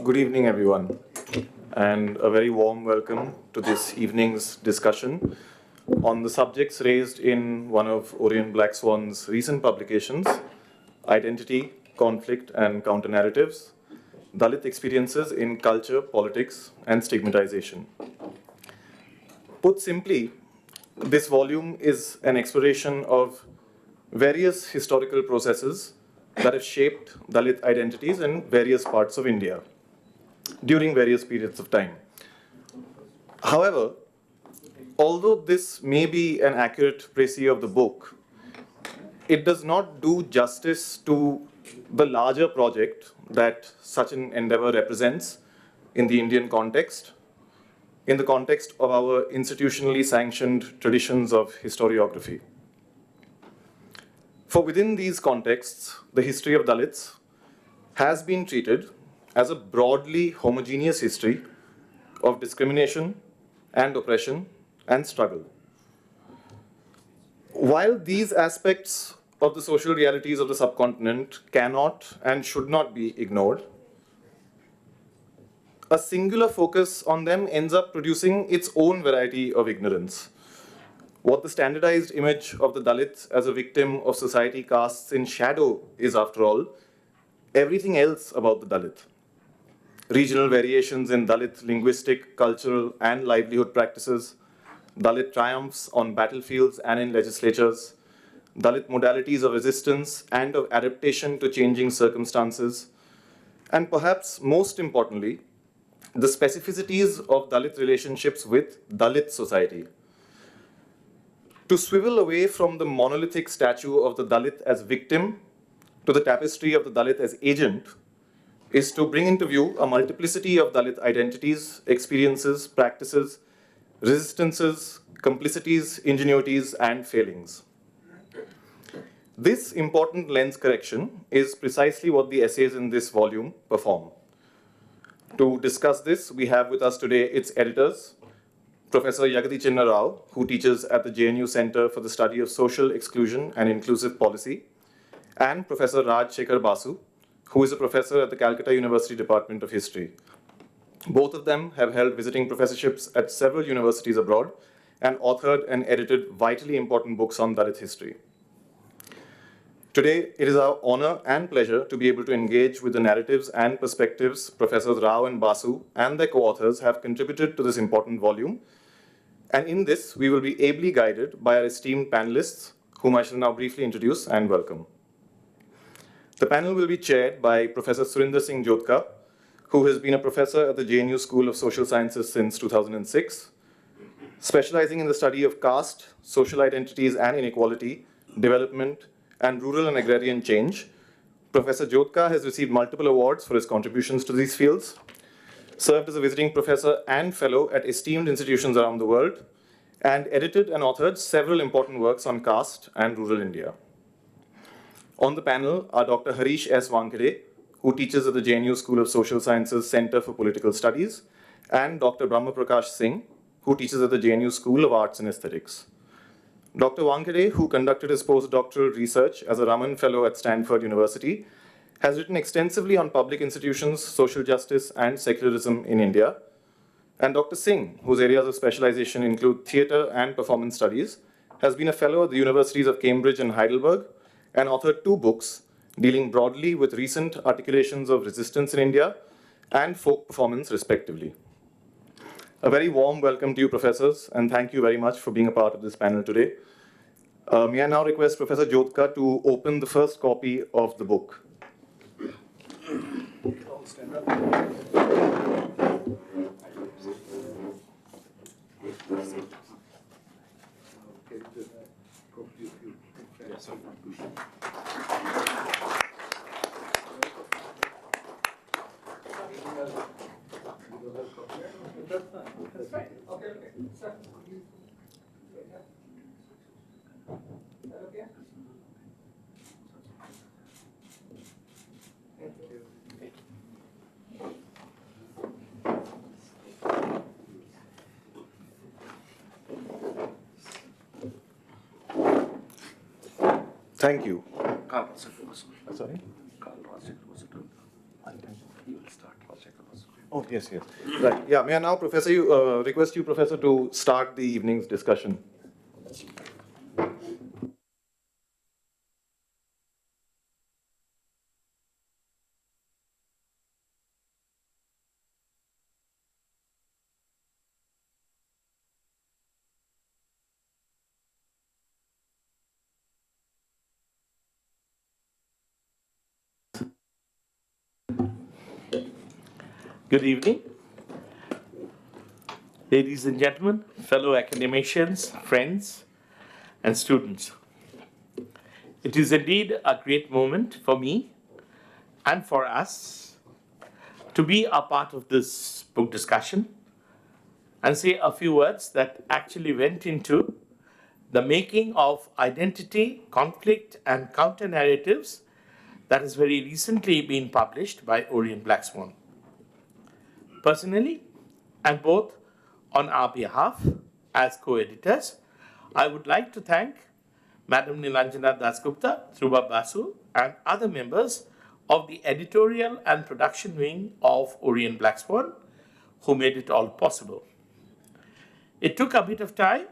Good evening, everyone, and a very warm welcome to this evening's discussion on the subjects raised in one of Orient BlackSwan's recent publications, Identity, Conflict, and Counter-Narratives, Dalit Experiences in Culture, Politics, and Stigmatization. Put simply, this volume is an exploration of various historical processes that have shaped Dalit identities in various parts of India during various periods of time. However, although this may be an accurate précis of the book, it does not do justice to the larger project that such an endeavor represents in the Indian context, in the context of our institutionally sanctioned traditions of historiography. For within these contexts, the history of Dalits has been treated as a broadly homogeneous history of discrimination and oppression and struggle. While these aspects of the social realities of the subcontinent cannot and should not be ignored, a singular focus on them ends up producing its own variety of ignorance. What the standardized image of the Dalit as a victim of society casts in shadow is, after all, everything else about the Dalit. Regional variations in Dalit linguistic, cultural, and livelihood practices, Dalit triumphs on battlefields and in legislatures, Dalit modalities of resistance and of adaptation to changing circumstances, and perhaps most importantly, the specificities of Dalit relationships with Dalit society. To swivel away from the monolithic statue of the Dalit as victim to the tapestry of the Dalit as agent is to bring into view a multiplicity of Dalit identities, experiences, practices, resistances, complicities, ingenuities, and failings. This important lens correction is precisely what the essays in this volume perform. To discuss this, we have with us today its editors, Professor Yagati Chinna, who teaches at the JNU Center for the Study of Social Exclusion and Inclusive Policy, and Professor Sekhar Basu, who is a professor at the Calcutta University Department of History. Both of them have held visiting professorships at several universities abroad and authored and edited vitally important books on Dalit history. Today, it is our honor and pleasure to be able to engage with the narratives and perspectives Professors Rao and Basu and their co-authors have contributed to this important volume. And in this, we will be ably guided by our esteemed panelists, whom I shall now briefly introduce and welcome. The panel will be chaired by Professor Surinder Jodhka, who has been a professor at the JNU School of Social Sciences since 2006, specializing in the study of caste, social identities and inequality, development, and rural and agrarian change. Professor Jodhka has received multiple awards for his contributions to these fields, served as a visiting professor and fellow at esteemed institutions around the world, and edited and authored several important works on caste and rural India. On the panel are Dr. Harish Wankhede, who teaches at the JNU School of Social Sciences Center for Political Studies, and Dr. Brahma Prakash, who teaches at the JNU School of Arts and Aesthetics. Dr. Wankhede, who conducted his postdoctoral research as a Raman Fellow at Stanford University, has written extensively on public institutions, social justice, and secularism in India. And Dr. Singh, whose areas of specialization include theater and performance studies, has been a fellow at the universities of Cambridge and Heidelberg, and authored 2 books dealing broadly with recent articulations of resistance in India and folk performance, respectively. A very warm welcome to you, professors, and thank you very much for being a part of this panel today. May I now request Professor Jodhka to open the first copy of the book. Thank you. Sorry? Oh, yes, yes. Right. Yeah, may I now, Professor, request you, Professor, to start the evening's discussion. Good evening, ladies and gentlemen, fellow academicians, friends, and students. It is indeed a great moment for me and for us to be a part of this book discussion and say a few words that actually went into the making of identity, conflict, and counter narratives that has very recently been published by Orient BlackSwan. Personally, and both on our behalf as co-editors, I would like to thank Madam Nilanjana Dasgupta, Dhruva Basu, and other members of the editorial and production wing of Orient BlackSwan who made it all possible. It took a bit of time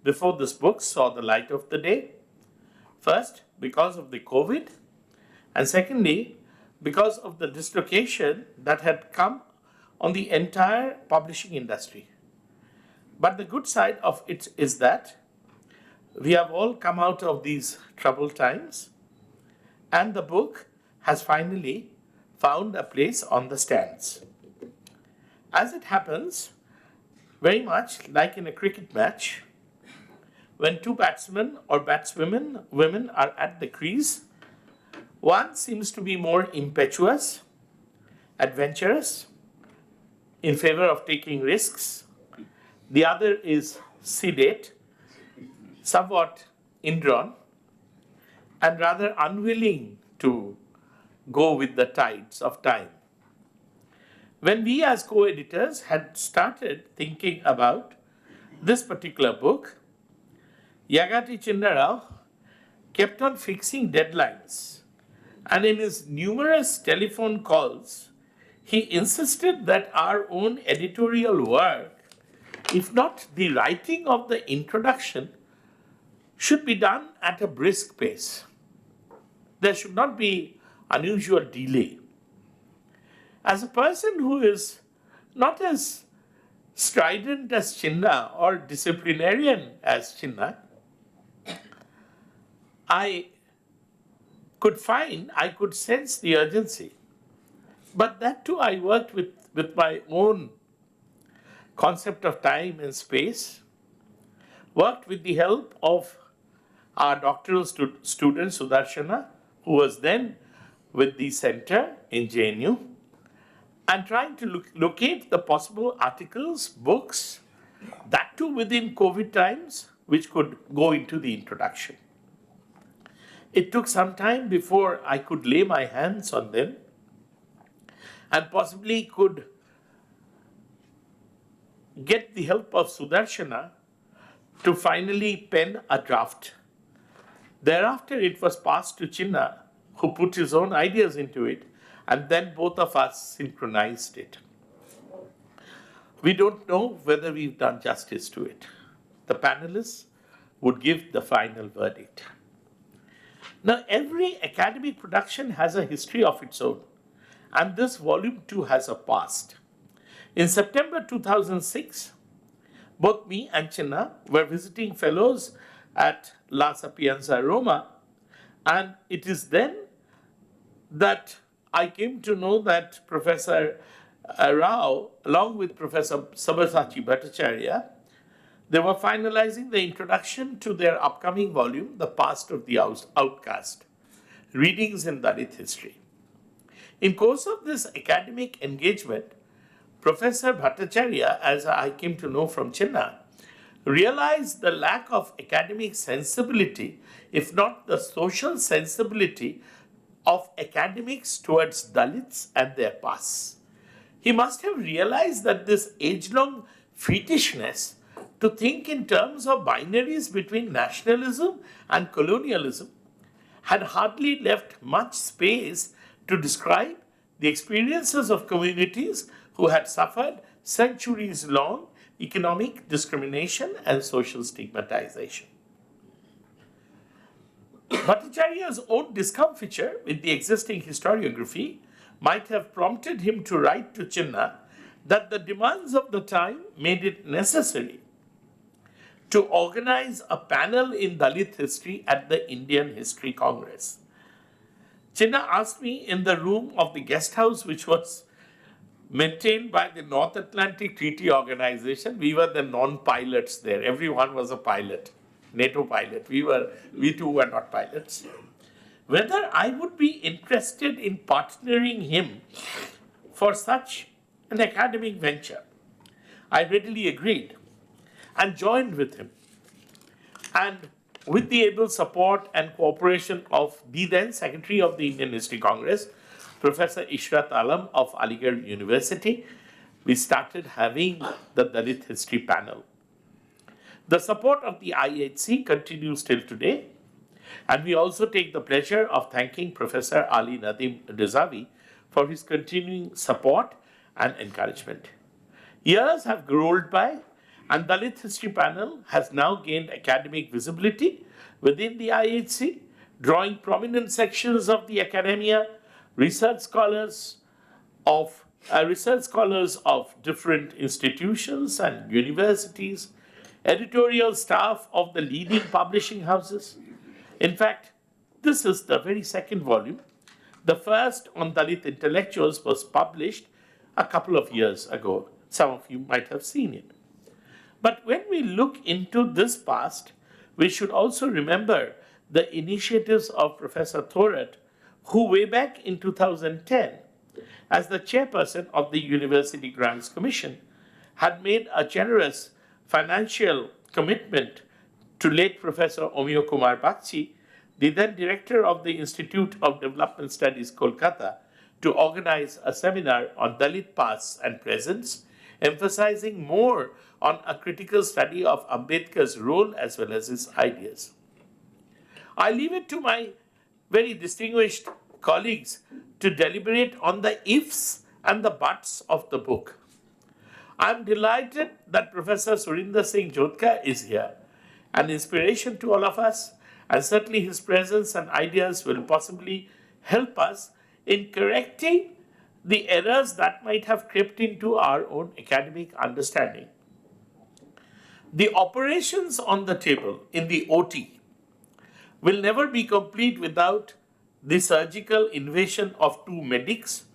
before this book saw the light of the day. First, because of the COVID, and secondly, because of the dislocation that had come on the entire publishing industry. But the good side of it is that we have all come out of these troubled times, and the book has finally found a place on the stands. As it happens, very much like in a cricket match, when two batsmen or women are at the crease, one seems to be more impetuous, adventurous, in favor of taking risks. The other is sedate, somewhat indrawn, and rather unwilling to go with the tides of time. When we as co-editors had started thinking about this particular book, Yagati Chinna kept on fixing deadlines, and in his numerous telephone calls, he insisted that our own editorial work, if not the writing of the introduction, should be done at a brisk pace. There should not be unusual delay. As a person who is not as strident as Chinna or disciplinarian as Chinna, I could sense the urgency. But that too, I worked with my own concept of time and space, worked with the help of our doctoral student, Sudarshana, who was then with the center in JNU, and trying to locate the possible articles, books, that too within COVID times, which could go into the introduction. It took some time before I could lay my hands on them and possibly could get the help of Sudarshana to finally pen a draft. Thereafter, it was passed to Chinna, who put his own ideas into it, and then both of us synchronized it. We don't know whether we've done justice to it. The panelists would give the final verdict. Now, every academic production has a history of its own, and this volume too has a past. In September 2006, both me and Chinna were visiting fellows at La Sapienza, Roma, and it is then that I came to know that Professor Rao, along with Professor Sabyasachi Bhattacharya, they were finalizing the introduction to their upcoming volume, The Past of the Outcast, Readings in Dalit History. In course of this academic engagement, Professor Bhattacharya, as I came to know from Chinna, realized the lack of academic sensibility, if not the social sensibility, of academics towards Dalits and their past. He must have realized that this age-long fetishness to think in terms of binaries between nationalism and colonialism had hardly left much space to describe the experiences of communities who had suffered centuries-long economic discrimination and social stigmatization. Bhattacharya's own discomfiture with the existing historiography might have prompted him to write to Chinna that the demands of the time made it necessary to organize a panel in Dalit history at the Indian History Congress. Chinna asked me in the room of the guest house, which was maintained by the North Atlantic Treaty Organization. We were the non-pilots there. Everyone was a pilot, NATO pilot. We too were not pilots. Whether I would be interested in partnering him for such an academic venture. I readily agreed and joined with him. And with the able support and cooperation of the then Secretary of the Indian History Congress, Professor Ishrat Alam of Aligarh University, we started having the Dalit History Panel. The support of the IHC continues till today, and we also take the pleasure of thanking Professor Ali Nadim Rizavi for his continuing support and encouragement. Years have rolled by, and Dalit History Panel has now gained academic visibility within the IHC, drawing prominent sections of the academia, research scholars of different institutions and universities, editorial staff of the leading publishing houses. In fact, this is the very second volume. The first on Dalit intellectuals was published a couple of years ago. Some of you might have seen it. But when we look into this past, we should also remember the initiatives of Professor Thorat, who way back in 2010, as the chairperson of the University Grants Commission, had made a generous financial commitment to late Professor Omio Kumar Bagchi, the then director of the Institute of Development Studies, Kolkata, to organize a seminar on Dalit pasts and presents, emphasizing more on a critical study of Ambedkar's role as well as his ideas. I leave it to my very distinguished colleagues to deliberate on the ifs and the buts of the book. I'm delighted that Professor Surinder Singh Jodhka is here, an inspiration to all of us, and certainly his presence and ideas will possibly help us in correcting the errors that might have crept into our own academic understanding. The operations on the table in the OT will never be complete without the surgical invasion of two medics,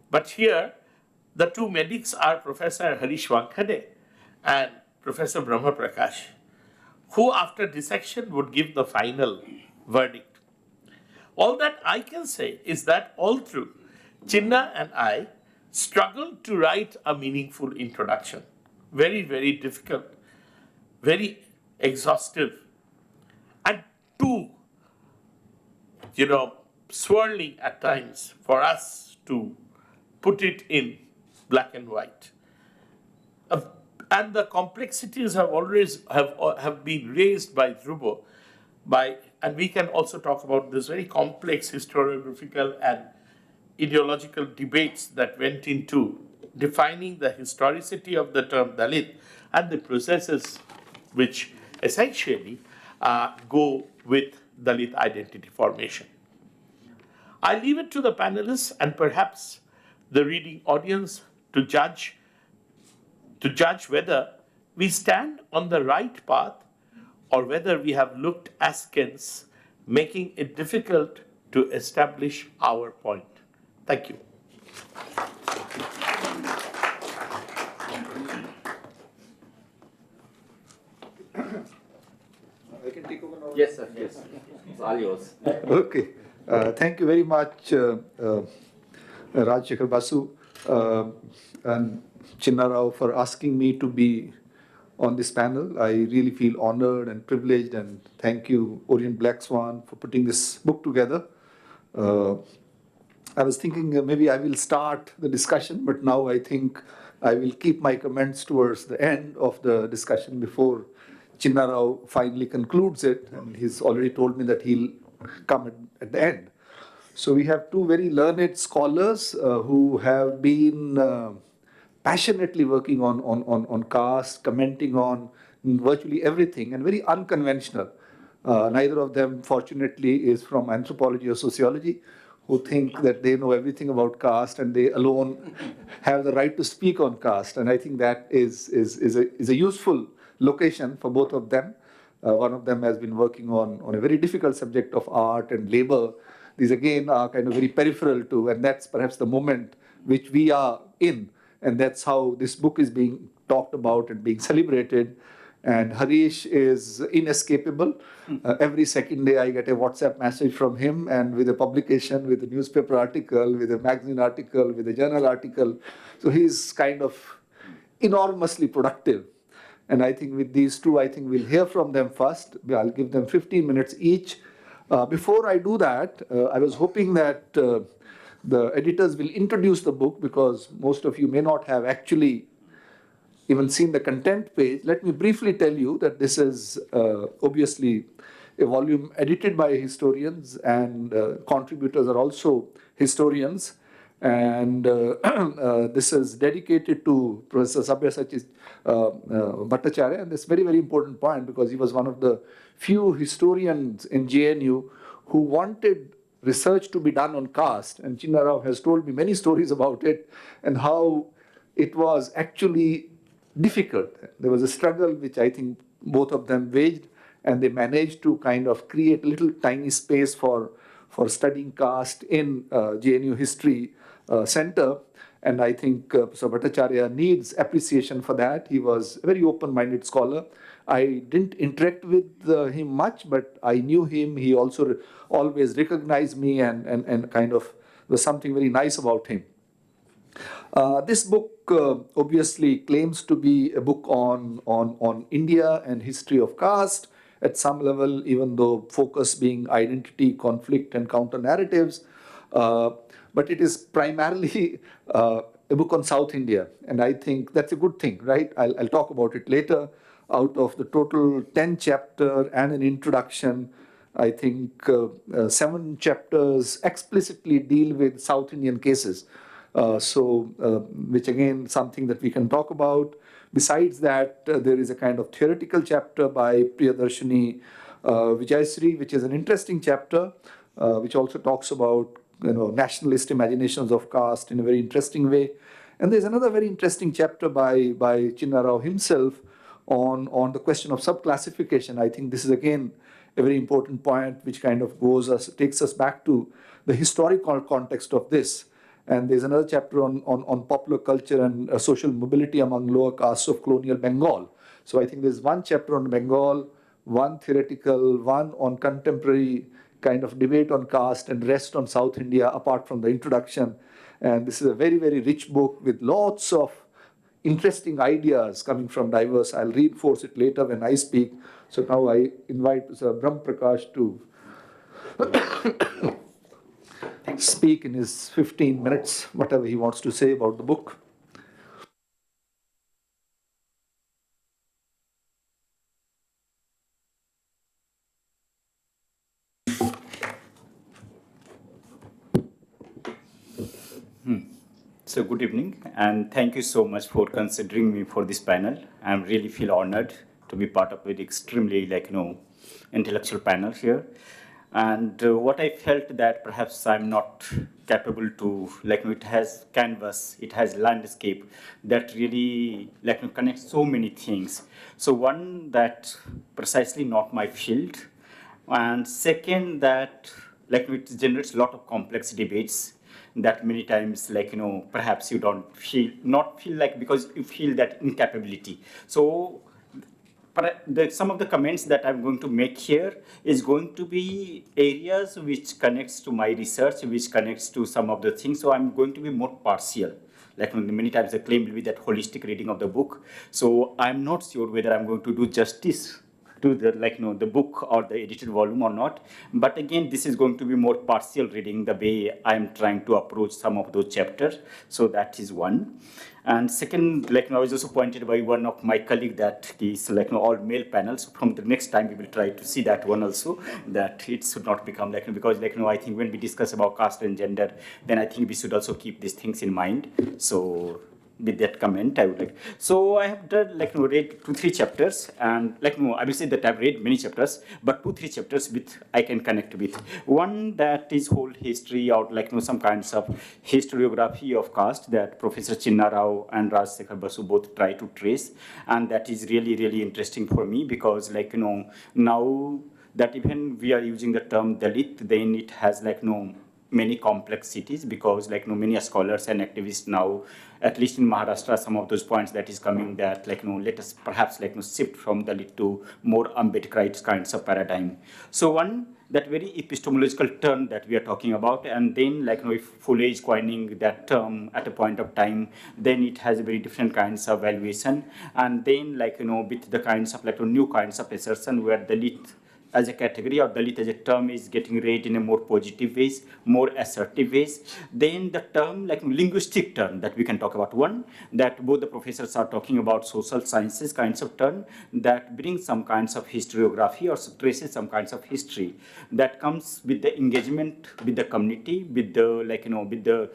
but here the two medics are Professor Harish Wankhede and Professor Brahma Prakash, who after dissection would give the final verdict. All that I can say is that all through, Chinna and I struggled to write a meaningful introduction. Very, very difficult, very exhaustive, and too, swirling at times for us to put it in black and white. And the complexities have always have been raised by Dhruvo, and we can also talk about this very complex historiographical and ideological debates that went into defining the historicity of the term Dalit and the processes which essentially go with Dalit identity formation. I leave it to the panelists and perhaps the reading audience to judge whether we stand on the right path or whether we have looked askance, making it difficult to establish our point. Thank you. I can take over now. Yes, sir. Yes. It's all yours. Okay. Thank you very much, Sekhar Basu and Chinna Rao, for asking me to be on this panel. I really feel honored and privileged, and thank you, Orient BlackSwan, for putting this book together. I was thinking maybe I will start the discussion, but now I think I will keep my comments towards the end of the discussion before Chinna Rao finally concludes it, and he's already told me that he'll come at the end. So we have two very learned scholars who have been passionately working on caste, commenting on virtually everything, and very unconventional. Neither of them, fortunately, is from anthropology or sociology, who think that they know everything about caste and they alone have the right to speak on caste. And I think that is a useful location for both of them. One of them has been working on a very difficult subject of art and labor. These again are kind of very peripheral to, and that's perhaps the moment which we are in. And that's how this book is being talked about and being celebrated. And Harish is inescapable. Every second day I get a WhatsApp message from him, and with a publication, with a newspaper article, with a magazine article, with a journal article. So he's kind of enormously productive. And I think with these two, I think we'll hear from them first. I'll give them 15 minutes each. Before I do that, I was hoping that the editors will introduce the book, because most of you may not have actually even seen the content page. Let me briefly tell you that this is obviously a volume edited by historians, and contributors are also historians. And this is dedicated to Professor Sabyasachi Bhattacharya. And this is a very, very important point, because he was one of the few historians in JNU who wanted research to be done on caste. And Chinna Rao has told me many stories about it and how it was actually difficult. There was a struggle which I think both of them waged, and they managed to kind of create a little tiny space for studying caste in JNU History Center. And I think Professor Bhattacharya needs appreciation for that. He was a very open-minded scholar. I didn't interact with him much, but I knew him. He also always recognized me, and kind of was something very nice about him. This book obviously claims to be a book on India and history of caste at some level, even though focus being identity, conflict, and counter-narratives. But it is primarily a book on South India, and I think that's a good thing, right? I'll talk about it later. Out of the total 10 chapter and an introduction, I think 7 chapters explicitly deal with South Indian cases. Which again, something that we can talk about. Besides that, there is a kind of theoretical chapter by Priyadarshini Vijayasri, which is an interesting chapter, which also talks about nationalist imaginations of caste in a very interesting way. And there's another very interesting chapter by Chinna Rao himself on the question of subclassification. I think this is again a very important point, which kind of takes us back to the historical context of this. And there's another chapter on popular culture and social mobility among lower castes of colonial Bengal. So I think there's one chapter on Bengal, one theoretical, one on contemporary kind of debate on caste, and rest on South India, apart from the introduction. And this is a very, very rich book with lots of interesting ideas coming from diverse. I'll reinforce it later when I speak. So now I invite Sir Brahma Prakash to speak in his 15 minutes, whatever he wants to say about the book. So good evening, and thank you so much for considering me for this panel. I really feel honored to be part of an extremely intellectual panel here. And what I felt that perhaps I'm not capable to, it has canvas, it has landscape that really connects so many things. So one, that precisely not my field. And second, that it generates a lot of complex debates that many times perhaps you don't not feel like, because you feel that incapability. So some of the comments that I'm going to make here is going to be areas which connects to my research, which connects to some of the things. So I'm going to be more partial. Many times the claim will be that holistic reading of the book. So I'm not sure whether I'm going to do justice to the the book or the edited volume or not. But again, this is going to be more partial reading, the way I'm trying to approach some of those chapters. So that is one. And second, I was also pointed by one of my colleague that is all male panels. So from the next time we will try to see that one also, that it should not become because I think when we discuss about caste and gender, then I think we should also keep these things in mind. So with that comment, I would like. So I have done read 2-3 chapters, and I will say that I've read many chapters, but 2-3 chapters with I can connect with. One that is whole history or some kinds of historiography of caste that Professor Chinna Rao and Sekhar Basu both try to trace, and that is really really interesting for me because now that even we are using the term Dalit, then it has many complexities because many scholars and activists now, at least in Maharashtra, some of those points that is coming that let us perhaps shift from Dalit to more Ambedkarite kinds of paradigm. So one, that very epistemological turn that we are talking about, and then if Fuller is coining that term at a point of time, then it has very different kinds of valuation, and then with the kinds of new kinds of assertion where Dalit as a category or Dalit as a term is getting read in a more positive ways, more assertive ways. Then the term linguistic term that we can talk about. One, that both the professors are talking about social sciences kinds of term that brings some kinds of historiography or traces some kinds of history that comes with the engagement with the community, with the with the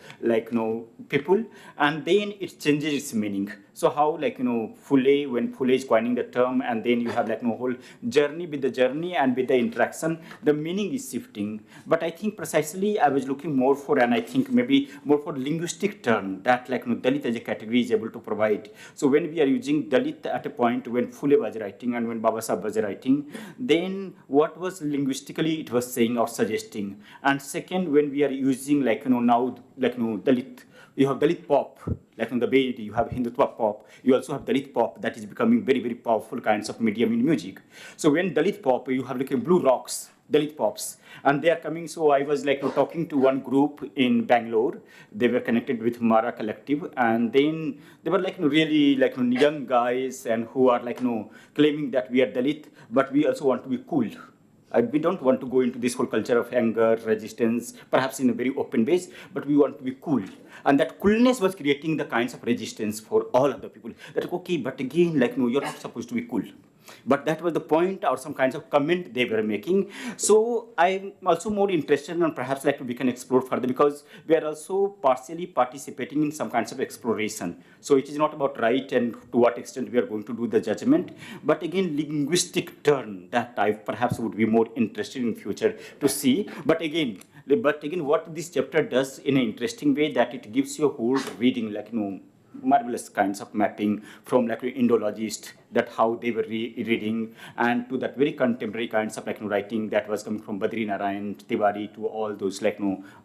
people, and then it changes its meaning. So how Fuller, when Fuller is coining the term, and then you have whole journey with the journey and with the interaction, the meaning is shifting. But I think precisely I was looking more for, and I think maybe more for linguistic term that Dalit as a category is able to provide. So when we are using Dalit at a point when Fuller was writing and when Baba Sahib was writing, then what was linguistically it was saying or suggesting. And second, when we are using now Dalit, you have Dalit pop, in the way you have Hindutva pop, you also have Dalit pop that is becoming very, very powerful kinds of medium in music. So when Dalit pop, you have blue rocks, Dalit pops, and they are coming. So I was talking to one group in Bangalore. They were connected with Mara Collective, and then they were really young guys and who are claiming that we are Dalit, but we also want to be cool. We don't want to go into this whole culture of anger, resistance, perhaps in a very open ways, but we want to be cool. And that coolness was creating the kinds of resistance for all of the people. That, okay, but again, no, you're not supposed to be cool. But that was the point or some kinds of comment they were making. So I'm also more interested and perhaps we can explore further because we are also partially participating in some kinds of exploration. So it is not about right and to what extent we are going to do the judgment, but again, linguistic turn that I perhaps would be more interested in future to see. But again, what this chapter does in an interesting way that it gives you a whole reading marvelous kinds of mapping from Indologist, that how they were reading, and to that very contemporary kinds of writing that was coming from Badri Narayan, Tiwari, to all those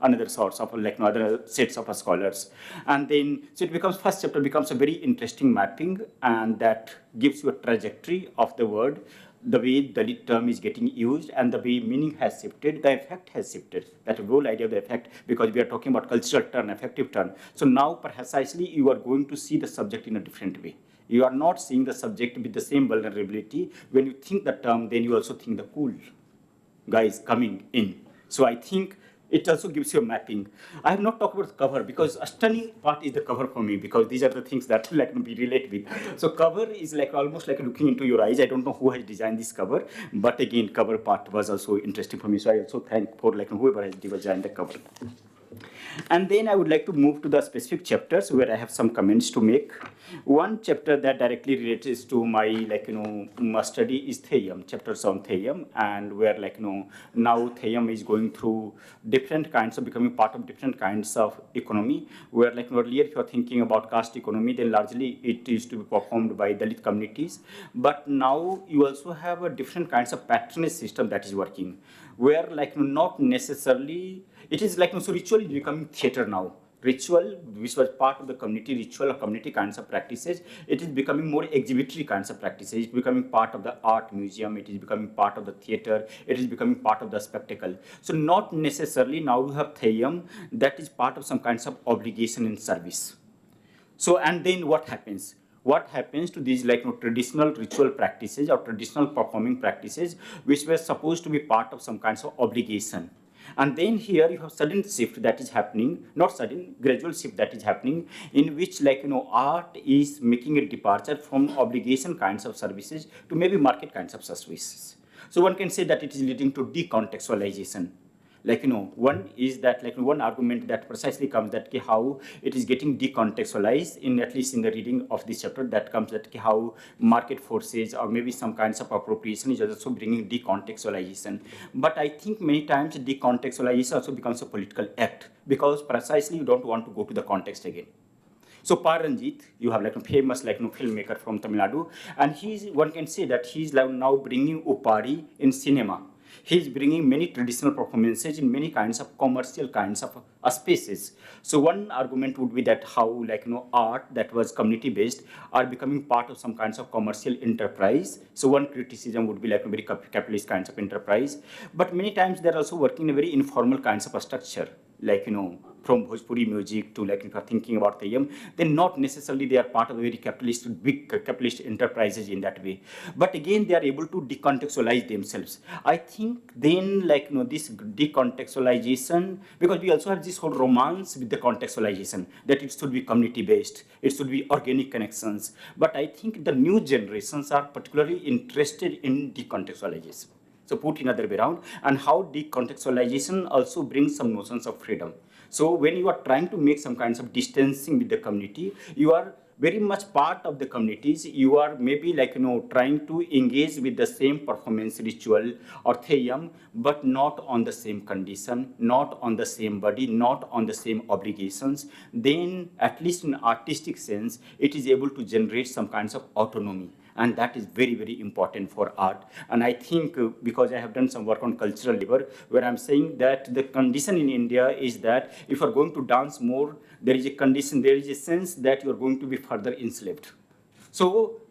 another sorts of other sets of scholars. And then so it becomes, first chapter becomes a very interesting mapping, and that gives you a trajectory of the word, the way the Dalit term is getting used and the way meaning has shifted, the effect has shifted. That whole idea of the effect, because we are talking about cultural turn, affective turn. So now precisely you are going to see the subject in a different way. You are not seeing the subject with the same vulnerability. When you think the term, then you also think the cool guys coming in. So I think it also gives you a mapping. I have not talked about the cover because a stunning part is the cover for me, because these are the things that we relate with. So cover is almost looking into your eyes. I don't know who has designed this cover, but again, cover part was also interesting for me. So I also thank for whoever has designed the cover. And then I would like to move to the specific chapters where I have some comments to make. One chapter that directly relates to my study is Theyyam, chapters on Theyyam, and where now Theyyam is going through different kinds of becoming part of different kinds of economy, where earlier if you are thinking about caste economy, then largely it used to be performed by Dalit communities, but now you also have a different kinds of patronage system that is working, where not necessarily it is so ritual is becoming theater now. Ritual, which was part of the community ritual or community kinds of practices, it is becoming more exhibitory kinds of practices. It's becoming part of the art museum. It is becoming part of the theater. It is becoming part of the spectacle. So not necessarily now you have Theyyam that is part of some kinds of obligation and service. So, and then what happens? What happens to these traditional ritual practices or traditional performing practices which were supposed to be part of some kinds of obligation? And then here you have sudden shift that is happening, not sudden, gradual shift that is happening, in which art is making a departure from obligation kinds of services to maybe market kinds of services. So one can say that it is leading to decontextualization. one is that one argument that precisely comes that how it is getting decontextualized in at least in the reading of this chapter, that comes that how market forces or maybe some kinds of appropriation is also bringing decontextualization. But I think many times decontextualization also becomes a political act, because precisely you don't want to go to the context again. So Paranjit, you have a famous filmmaker from Tamil Nadu, and one can say that he's now bringing Upari in cinema. He's bringing many traditional performances in many kinds of commercial kinds of spaces. So one argument would be that how art that was community based are becoming part of some kinds of commercial enterprise. So one criticism would be a very capitalist kinds of enterprise. But many times they're also working in a very informal kinds of a structure, from Bhojpuri music to if you're thinking about Tayyam, then not necessarily they are part of a very big capitalist enterprises in that way. But again, they are able to decontextualize themselves. I think then this decontextualization, because we also have this whole romance with the contextualization, that it should be community based, it should be organic connections. But I think the new generations are particularly interested in decontextualization. So put in other way around, and how decontextualization also brings some notions of freedom. So when you are trying to make some kinds of distancing with the community, you are very much part of the communities. You are maybe trying to engage with the same performance ritual or theyyam, but not on the same condition, not on the same body, not on the same obligations. Then at least in artistic sense, it is able to generate some kinds of autonomy. And that is very, very important for art. And I think because I have done some work on cultural labor, where I'm saying that the condition in India is that if you're going to dance more, there is a condition, there is a sense that you're going to be further enslaved. So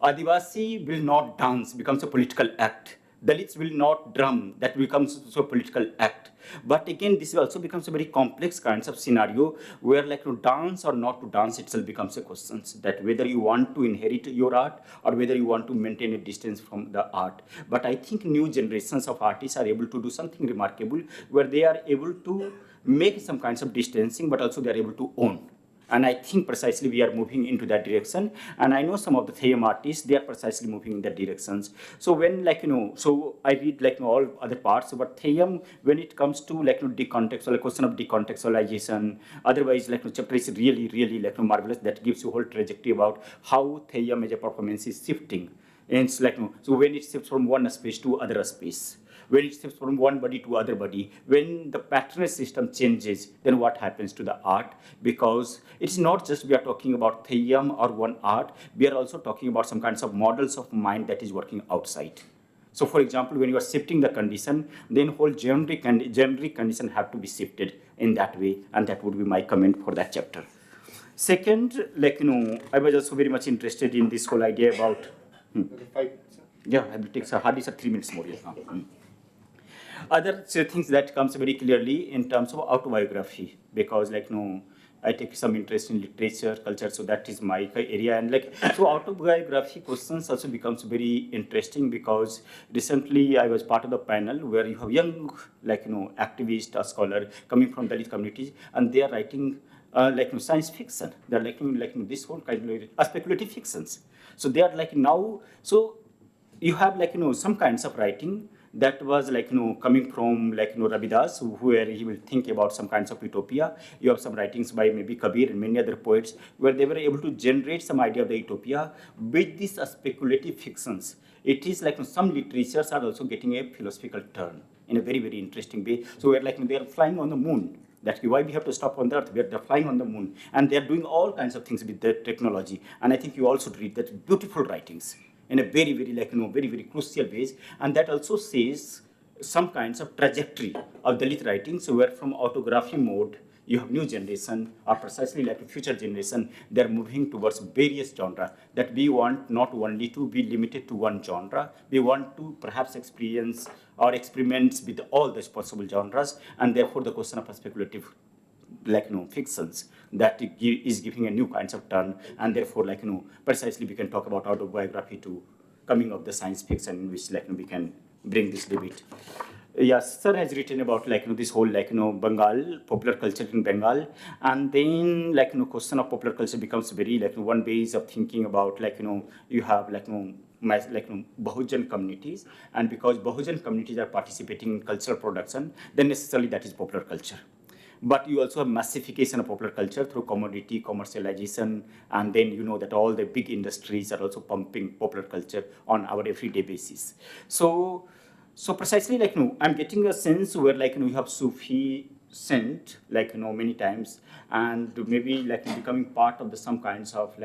Adivasi will not dance, becomes a political act. Dalits will not drum, that becomes also a political act. But again, this also becomes a very complex kinds of scenario where to dance or not to dance itself becomes a question, that whether you want to inherit your art or whether you want to maintain a distance from the art. But I think new generations of artists are able to do something remarkable where they are able to make some kinds of distancing, but also they are able to own. And I think precisely we are moving into that direction. And I know some of the theyyam artists, they are precisely moving in that directions. So when so I read all other parts, but theyyam, when it comes to decontextual, question of decontextualization, otherwise chapter is really, really marvelous, that gives you a whole trajectory about how theyyam as a performance is shifting. And it's so when it shifts from one space to other space, when it shifts from one body to other body, when the patronage system changes, then what happens to the art? Because it's not just we are talking about theyyam or one art, we are also talking about some kinds of models of mind that is working outside. So for example, when you are shifting the condition, then whole generic condition have to be shifted in that way, and that would be my comment for that chapter. Second, I was also very much interested in this whole idea about... Yeah, I will take hardly 3 minutes more. Yeah. Other things that comes very clearly in terms of autobiography, because I take some interest in literature, culture, so that is my area. And so autobiography questions also becomes very interesting, because recently I was part of the panel where you have young, activist or scholar coming from Dalit communities, and they are writing science fiction. They're this whole kind of speculative fictions. So they are now, so you have some kinds of writing that was coming from Ravidas, where he will think about some kinds of utopia. You have some writings by maybe Kabir and many other poets where they were able to generate some idea of the utopia with these speculative fictions. It is some literatures are also getting a philosophical turn in a very, very interesting way. So we're they are flying on the moon. That's why we have to stop on the earth. They're flying on the moon, and they're doing all kinds of things with that technology. And I think you also read that beautiful writings in a very, very very, very crucial ways. And that also says some kinds of trajectory of Dalit writings, where from autography mode, you have new generation, or precisely future generation, they're moving towards various genres, that we want not only to be limited to one genre, we want to perhaps experience or experiments with all these possible genres, and therefore the question of speculative fictions that is giving a new kinds of turn, and therefore precisely we can talk about autobiography to coming of the science fiction, in which we can bring this debate. Yes, sir has written about this whole Bengal, popular culture in Bengal, and then question of popular culture becomes very one ways of thinking about you have Bahujan communities, and because Bahujan communities are participating in cultural production, then necessarily that is popular culture. But you also have massification of popular culture through commodity, commercialization, and then you know that all the big industries are also pumping popular culture on our everyday basis. So precisely I'm getting a sense where you have Sufi scent many times, and maybe becoming part of some kinds of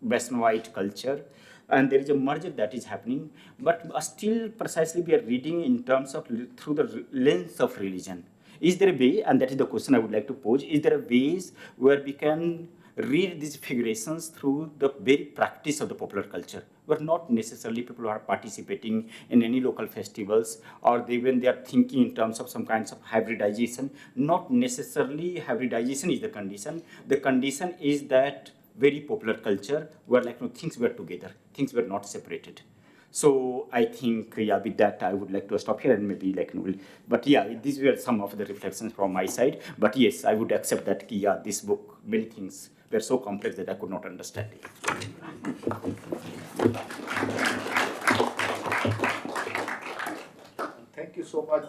Westernite culture, and there is a merger that is happening, but still precisely we are reading in terms of through the lens of religion. Is there a way, and that is the question I would like to pose, is there a ways where we can read these figurations through the very practice of the popular culture, where not necessarily people are participating in any local festivals, or when they are thinking in terms of some kinds of hybridization, not necessarily hybridization is the condition. The condition is that very popular culture where things were together, things were not separated. So I think, with that, I would like to stop here and maybe but yeah, these were some of the reflections from my side. But yes, I would accept that, this book, many things were so complex that I could not understand it. Thank you so much,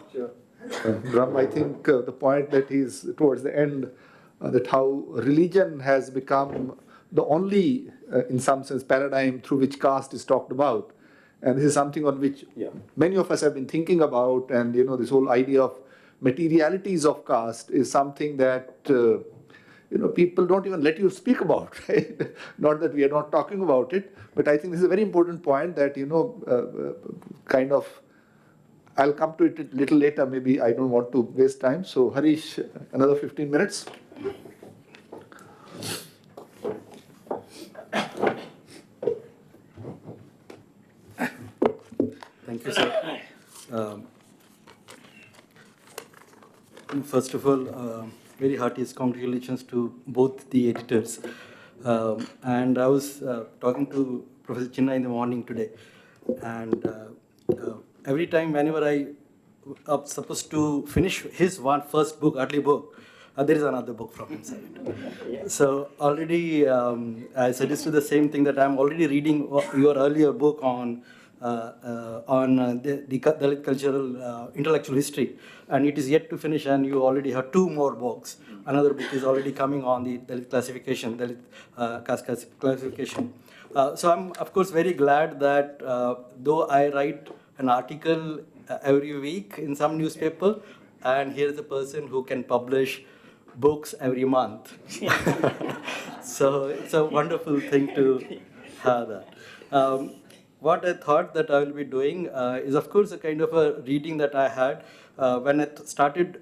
Brahm. I think the point that is towards the end, that how religion has become the only, in some sense, paradigm through which caste is talked about. And this is something on which many of us have been thinking about. And this whole idea of materialities of caste is something that people don't even let you speak about, right? Not that we are not talking about it, but I think this is a very important point that kind of. I'll come to it a little later. Maybe I don't want to waste time. So Harish, another 15 minutes. Thank you, sir. First of all, very heartiest congratulations to both the editors. And I was talking to Professor Chinna in the morning today, and every time whenever I am supposed to finish his first book, early book, there is another book from inside. So already I suggested the same thing, that I'm already reading your earlier book on the Dalit cultural intellectual history, and it is yet to finish, and you already have 2 more books. Another book is already coming on the Dalit classification, Dalit caste classification. So I'm of course very glad that though I write an article every week in some newspaper, and here's a person who can publish books every month. So it's a wonderful thing to have that. What I thought that I will be doing is, of course, a kind of a reading that I had. When I started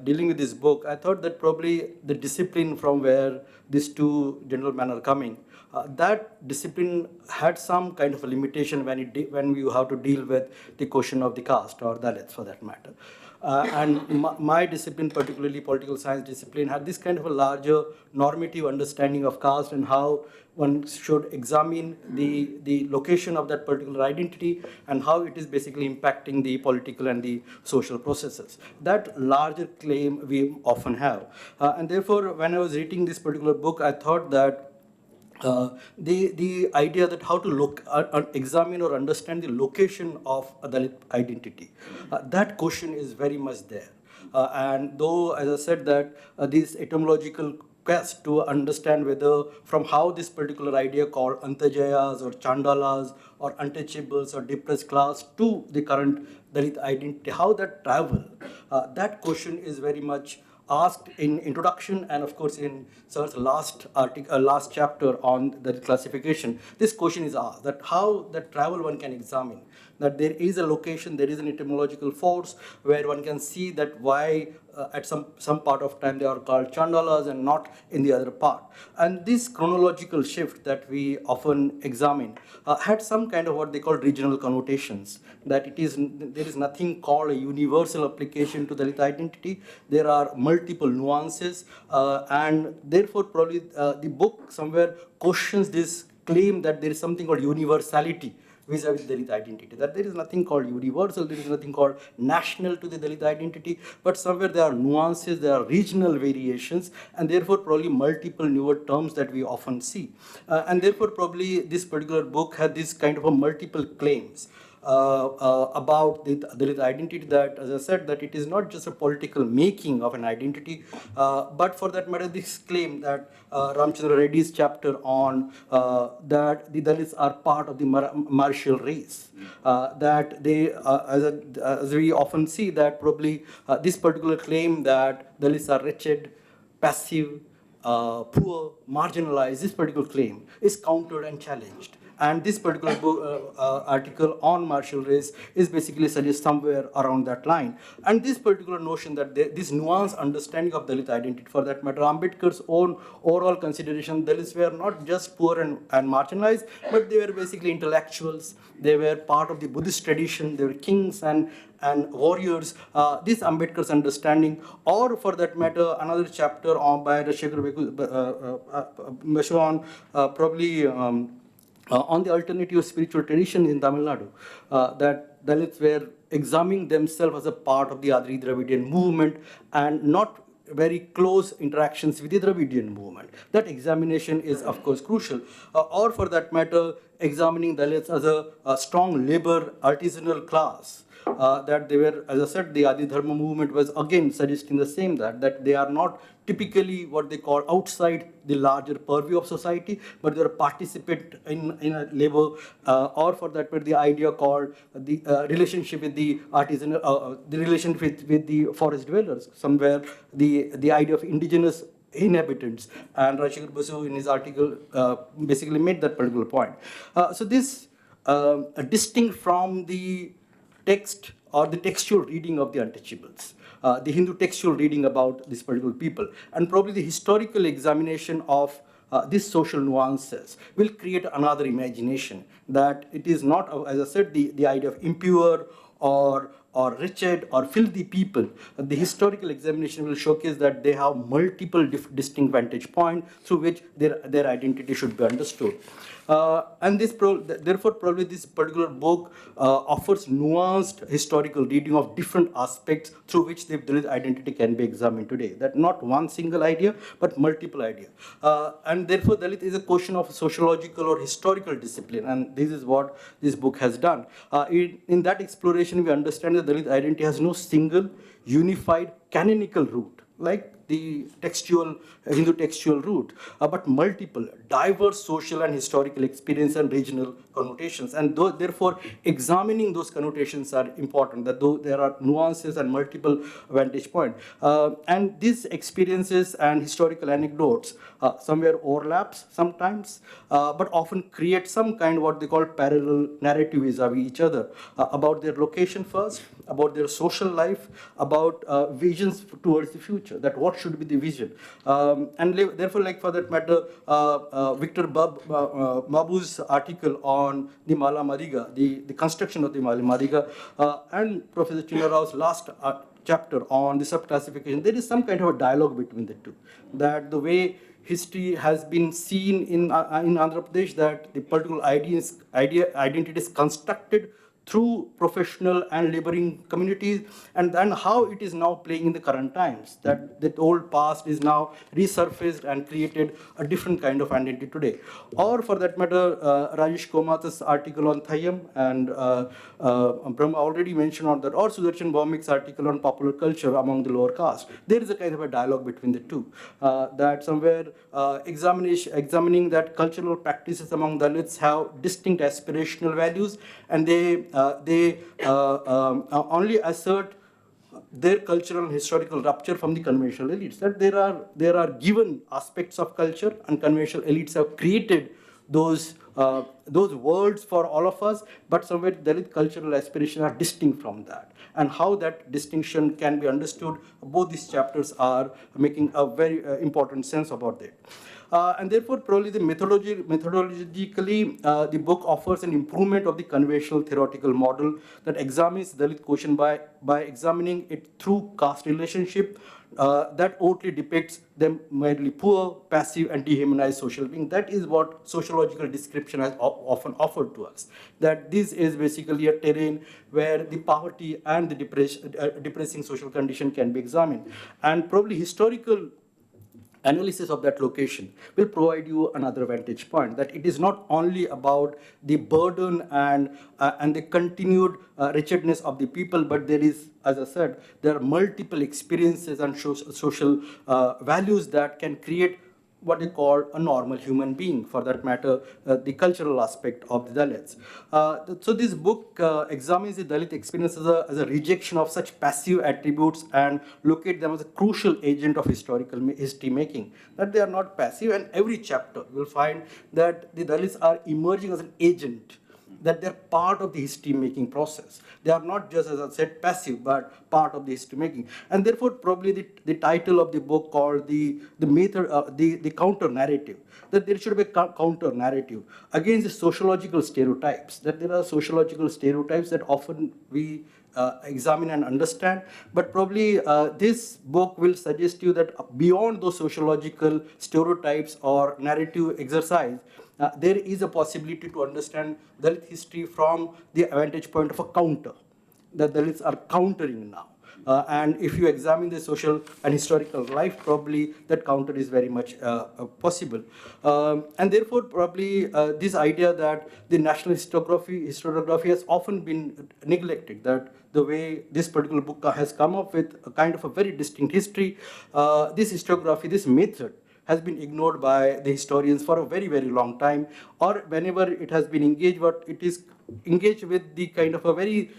dealing with this book, I thought that probably the discipline from where these 2 gentlemen are coming, that discipline had some kind of a limitation when you have to deal with the question of the caste or Dalits for that matter. And my discipline, particularly political science discipline, had this kind of a larger normative understanding of caste and how one should examine the location of that particular identity and how it is basically impacting the political and the social processes. That larger claim we often have. And therefore, when I was reading this particular book, I thought that the idea that how to examine or understand the location of a Dalit identity, that question is very much there. And though, as I said, that this etymological quest to understand whether from how this particular idea called Antajayas or Chandalas or untouchables or depressed class to the current Dalit identity, how that travel, that question is very much asked in introduction, and of course in Sir's last chapter on the classification. This question is asked, that how that travel one can examine, that there is a location, there is an etymological force where one can see that why at some part of time they are called Chandalas and not in the other part. And this chronological shift that we often examine had some kind of what they call regional connotations, that there is nothing called a universal application to Dalit identity. There are multiple nuances, and therefore probably the book somewhere questions this claim that there is something called universality vis-a-vis Dalit identity. That there is nothing called universal, there is nothing called national to the Dalit identity, but somewhere there are nuances, there are regional variations, and therefore probably multiple newer terms that we often see. And therefore probably this particular book had this kind of a multiple claims. About the Dalit identity, that, as I said, that it is not just a political making of an identity, but for that matter, this claim that Ramchandra Reddy's chapter on that the Dalits are part of the martial race, that they, as we often see, that probably this particular claim that Dalits are wretched, passive, poor, marginalized, this particular claim is countered and challenged. And this particular book, article on martial race is basically suggests somewhere around that line. And this particular notion that this nuanced understanding of Dalit identity, for that matter, Ambedkar's own overall consideration, Dalits were not just poor and marginalized, but they were basically intellectuals. They were part of the Buddhist tradition. They were kings and warriors. This Ambedkar's understanding, or for that matter, another chapter on by Sekhar on probably. On the alternative spiritual tradition in Tamil Nadu, that Dalits were examining themselves as a part of the Adri Dravidian movement and not very close interactions with the Dravidian movement. That examination is, of course, crucial. Or for that matter, examining Dalits as a strong labor artisanal class. That they were, as I said, the Adi Dharma movement was again suggesting the same, that they are not typically what they call outside the larger purview of society, but they are participant in a labor, or for that matter, the idea called the relationship with the artisanal, the relationship with the forest dwellers, somewhere the idea of indigenous inhabitants. And Rajshekar Basu in his article basically made that particular point. So this distinct from the text or the textual reading of the untouchables, the Hindu textual reading about this particular people, and probably the historical examination of these social nuances will create another imagination that it is not, as I said, the idea of impure or wretched or filthy people. The historical examination will showcase that they have multiple distinct vantage points through which their identity should be understood. And therefore, probably this particular book offers nuanced historical reading of different aspects through which the Dalit identity can be examined today. That not one single idea, but multiple ideas. And therefore, Dalit is a question of sociological or historical discipline, and this is what this book has done. In that exploration, we understand that Dalit identity has no single, unified, canonical root, like the Hindu textual root, but multiple, diverse social and historical experience and regional connotations. And therefore, examining those connotations are important, that though there are nuances and multiple vantage points. And these experiences and historical anecdotes somewhere overlaps sometimes, but often create some kind of what they call parallel narrative vis-a-vis each other, about their location first, about their social life, about visions towards the future, that what should be the vision. And therefore, like for that matter, Victor Babu's article on the Mala Mariga, the construction of the Mala Mariga, and Professor Chinna Rao's last chapter on the subclassification, there is some kind of a dialogue between the two. That the way history has been seen in Andhra Pradesh, that the particular identity is constructed through professional and laboring communities, and then how it is now playing in the current times, that the old past is now resurfaced and created a different kind of identity today. Or for that matter, Rajesh Komat's article on Thayyam, and Brahma already mentioned on that, or Sudarshan Bhaumik's article on popular culture among the lower caste. There is a kind of a dialogue between the two, that somewhere examining that cultural practices among Dalits have distinct aspirational values, and they only assert their cultural and historical rupture from the conventional elites. That there are given aspects of culture, and conventional elites have created those worlds for all of us, but somewhere Dalit cultural aspirations are distinct from that. And how that distinction can be understood, both these chapters are making a very important sense about that. And therefore, probably the methodologically, the book offers an improvement of the conventional theoretical model that examines Dalit question by examining it through caste relationship, that only depicts them merely poor, passive, and dehumanized social being. That is what sociological description has often offered to us. That this is basically a terrain where the poverty and the depressing social condition can be examined. And probably historical analysis of that location will provide you another vantage point, that it is not only about the burden and the continued wretchedness of the people, but there is, as I said, there are multiple experiences and social values that can create what they call a normal human being, for that matter, the cultural aspect of the Dalits. So this book examines the Dalit experience as a rejection of such passive attributes and locate them as a crucial agent of historical history making, that they are not passive, and every chapter will find that the Dalits are emerging as an agent, that they're part of the history-making process. They are not just, as I said, passive, but part of the history-making. And therefore, probably the title of the book called the counter-narrative, that there should be a counter-narrative against the sociological stereotypes, that there are sociological stereotypes that often we examine and understand, but probably this book will suggest you that beyond those sociological stereotypes or narrative exercise, there is a possibility to understand Dalit history from the vantage point of a counter. The Dalits are countering now. And if you examine the social and historical life, probably that counter is very much possible. And therefore, probably this idea that the national historiography has often been neglected, that the way this particular book has come up with a kind of a very distinct history, this historiography, this method, has been ignored by the historians for a very, very long time, or whenever it has been engaged, but it is engaged with the kind of a very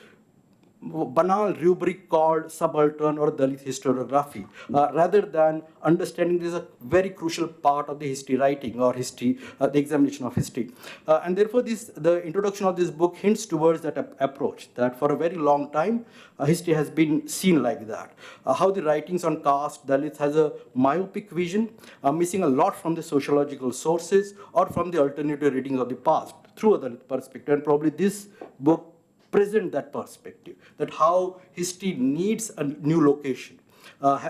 banal rubric called subaltern or Dalit historiography, rather than understanding this is a very crucial part of the history writing or history, the examination of history. And therefore, the introduction of this book hints towards that approach, that for a very long time, history has been seen like that. How the writings on caste, Dalits has a myopic vision, missing a lot from the sociological sources or from the alternative readings of the past through a Dalit perspective. And probably this book present that perspective, that how history needs a new location.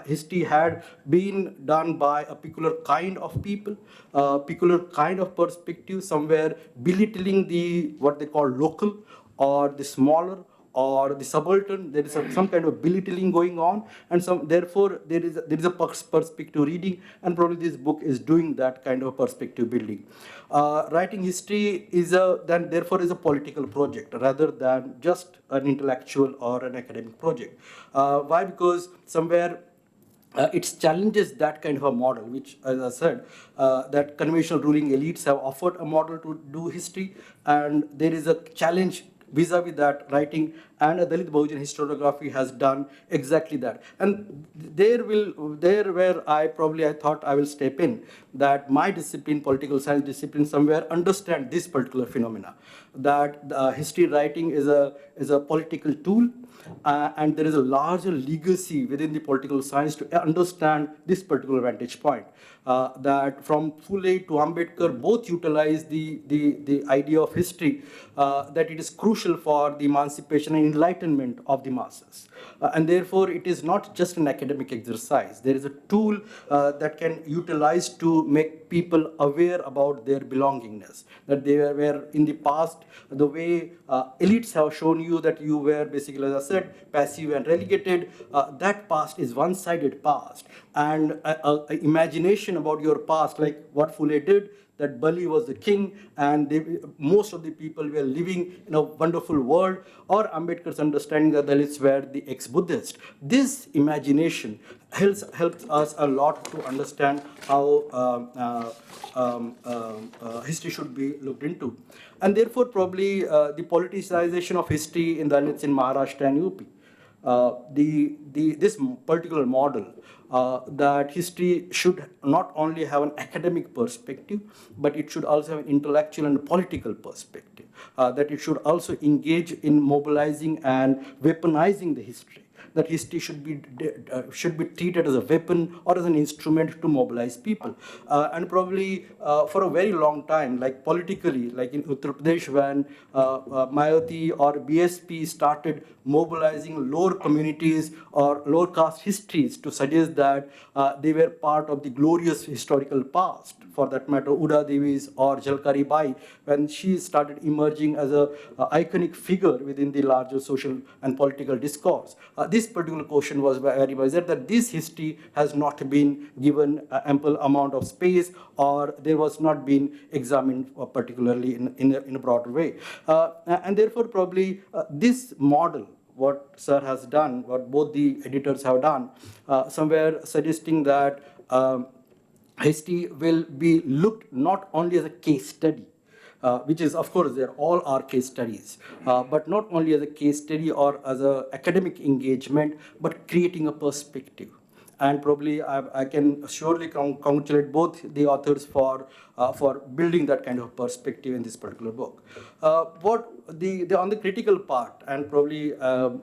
History had been done by a peculiar kind of people, peculiar kind of perspective, somewhere belittling what they call local or the smaller or the subaltern. There is some kind of belittling going on, and therefore there is a perspective reading, and probably this book is doing that kind of perspective building. Writing history therefore is a political project rather than just an intellectual or an academic project. Why? Because somewhere it challenges that kind of a model, which, as I said, that conventional ruling elites have offered a model to do history, and there is a challenge vis-a-vis that writing, and a Dalit Bahujan historiography has done exactly that. And there where I thought I will step in, that my discipline, political science discipline, somewhere understand this particular phenomena, that history writing is a political tool, and there is a larger legacy within the political science to understand this particular vantage point. That from Phule to Ambedkar both utilize the idea of history, that it is crucial for the emancipation and enlightenment of the masses. And therefore, it is not just an academic exercise. There is a tool that can utilize to make people aware about their belongingness. That they were in the past, the way elites have shown you that you were basically, as I said, passive and relegated. That past is one-sided past. And imagination about your past, like what Phule did, that Bali was the king, and most of the people were living in a wonderful world, or Ambedkar's understanding that Dalits were the ex-Buddhist. This imagination helps us a lot to understand how history should be looked into. And therefore, probably the politicization of history in Dalits in Maharashtra and UP. This particular model, that history should not only have an academic perspective, but it should also have an intellectual and political perspective, that it should also engage in mobilizing and weaponizing the history. that history should be treated as a weapon or as an instrument to mobilize people. And probably for a very long time, like politically, like in Uttar Pradesh, when Mayati or BSP started mobilizing lower communities or lower caste histories to suggest that they were part of the glorious historical past. For that matter, Uda Devi's or Jalkari Bai, when she started emerging as a iconic figure within the larger social and political discourse. This particular question was very much that this history has not been given ample amount of space, or there was not been examined particularly in a broader way. And therefore, probably this model, what Sir has done, what both the editors have done, somewhere suggesting that history will be looked not only as a case study, which is, of course, they're all are case studies, but not only as a case study or as an academic engagement, but creating a perspective. And probably I can surely congratulate both the authors for building that kind of perspective in this particular book. On the critical part, and probably Brahma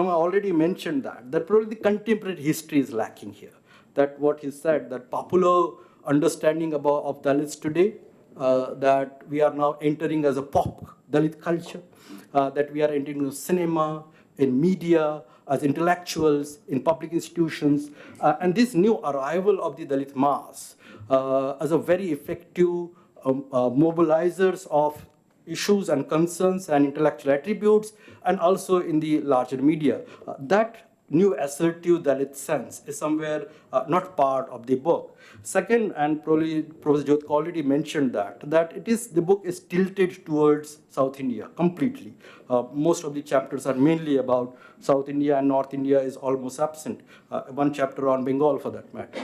already mentioned that probably the contemporary history is lacking here. That what he said, that popular understanding of Dalits today, that we are now entering as a pop Dalit culture, that we are entering into cinema, in media, as intellectuals, in public institutions, and this new arrival of the Dalit mass as a very effective mobilizers of issues and concerns and intellectual attributes, and also in the larger media. That new assertive Dalit sense is somewhere not part of the book. Second, and probably Professor Jodhka already mentioned that the book is tilted towards South India completely. Most of the chapters are mainly about South India, and North India is almost absent. One chapter on Bengal for that matter.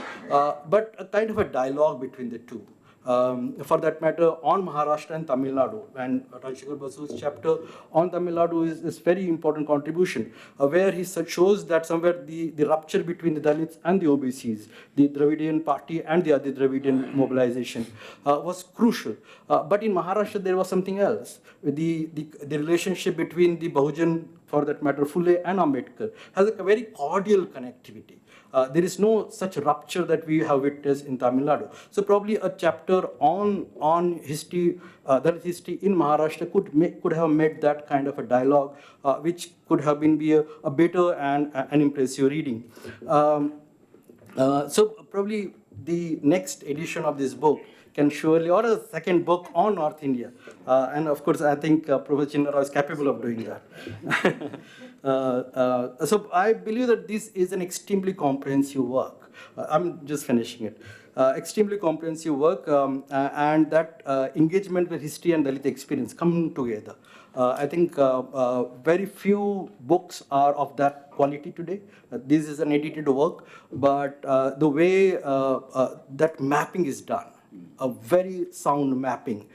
But a kind of a dialogue between the two. For that matter, on Maharashtra and Tamil Nadu, and Sekhar Basu's chapter on Tamil Nadu is very important contribution, where he shows that somewhere the rupture between the Dalits and the OBCs, the Dravidian party and the Adi Dravidian mobilization was crucial. But in Maharashtra, there was something else. The relationship between the Bahujan, for that matter, Phule and Ambedkar, has a very cordial connectivity. There is no such rupture that we have witnessed in Tamil Nadu. So probably a chapter on history, Dalit history in Maharashtra could have made that kind of a dialogue, which could have been a better and an impressive reading. So probably the next edition of this book can surely, or a second book on North India. And of course, I think Professor Chinna is capable of doing that. So I believe that this is an extremely comprehensive work. I'm just finishing it. Extremely comprehensive work, and that engagement with history and Dalit experience come together. I think very few books are of that quality today. This is an edited work, but the way that mapping is done, a very sound mapping,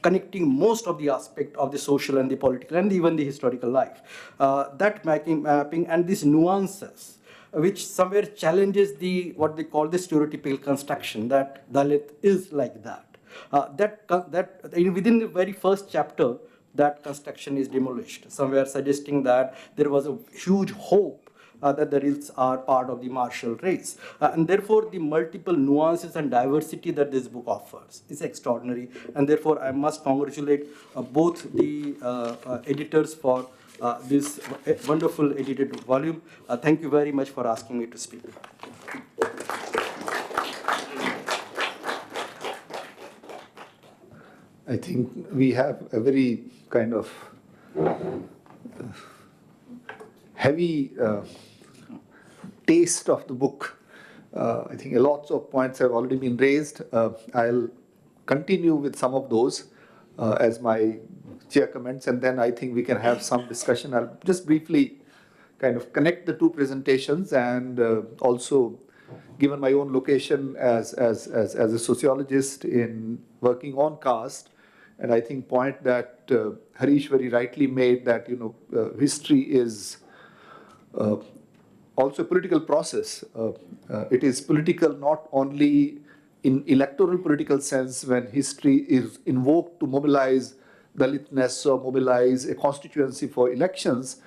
connecting most of the aspect of the social and the political and even the historical life. That mapping and these nuances, which somewhere challenges what they call the stereotypical construction that Dalit is like that. Within the very first chapter, that construction is demolished, somewhere suggesting that there was a huge hope that the Dalits are part of the martial race. And therefore, the multiple nuances and diversity that this book offers is extraordinary. And therefore, I must congratulate both the editors for this wonderful edited volume. Thank you very much for asking me to speak. I think we have a very kind of heavy taste of the book. I think lots of points have already been raised. I'll continue with some of those as my chair comments, and then I think we can have some discussion. I'll just briefly kind of connect the two presentations, and also, given my own location as a sociologist in working on caste, and I think point that Harish very rightly made, that history is also a political process. It is political not only in electoral political sense when history is invoked to mobilize Dalitness or mobilize a constituency for elections.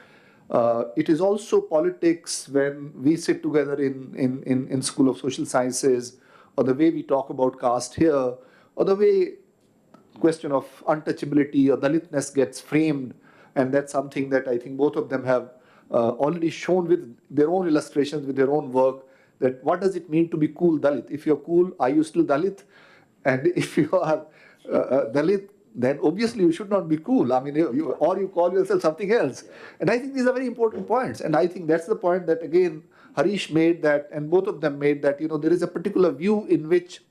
It is also politics when we sit together in School of Social Sciences, or the way we talk about caste here, or the way question of untouchability or Dalitness gets framed. And that's something that I think both of them have already shown with their own illustrations, with their own work, that what does it mean to be cool Dalit? If you're cool, are you still Dalit? And if you are Dalit, then obviously you should not be cool. I mean, or you call yourself something else. And I think these are very important points. And I think that's the point that, again, Harish made that, and both of them made that, there is a particular view in which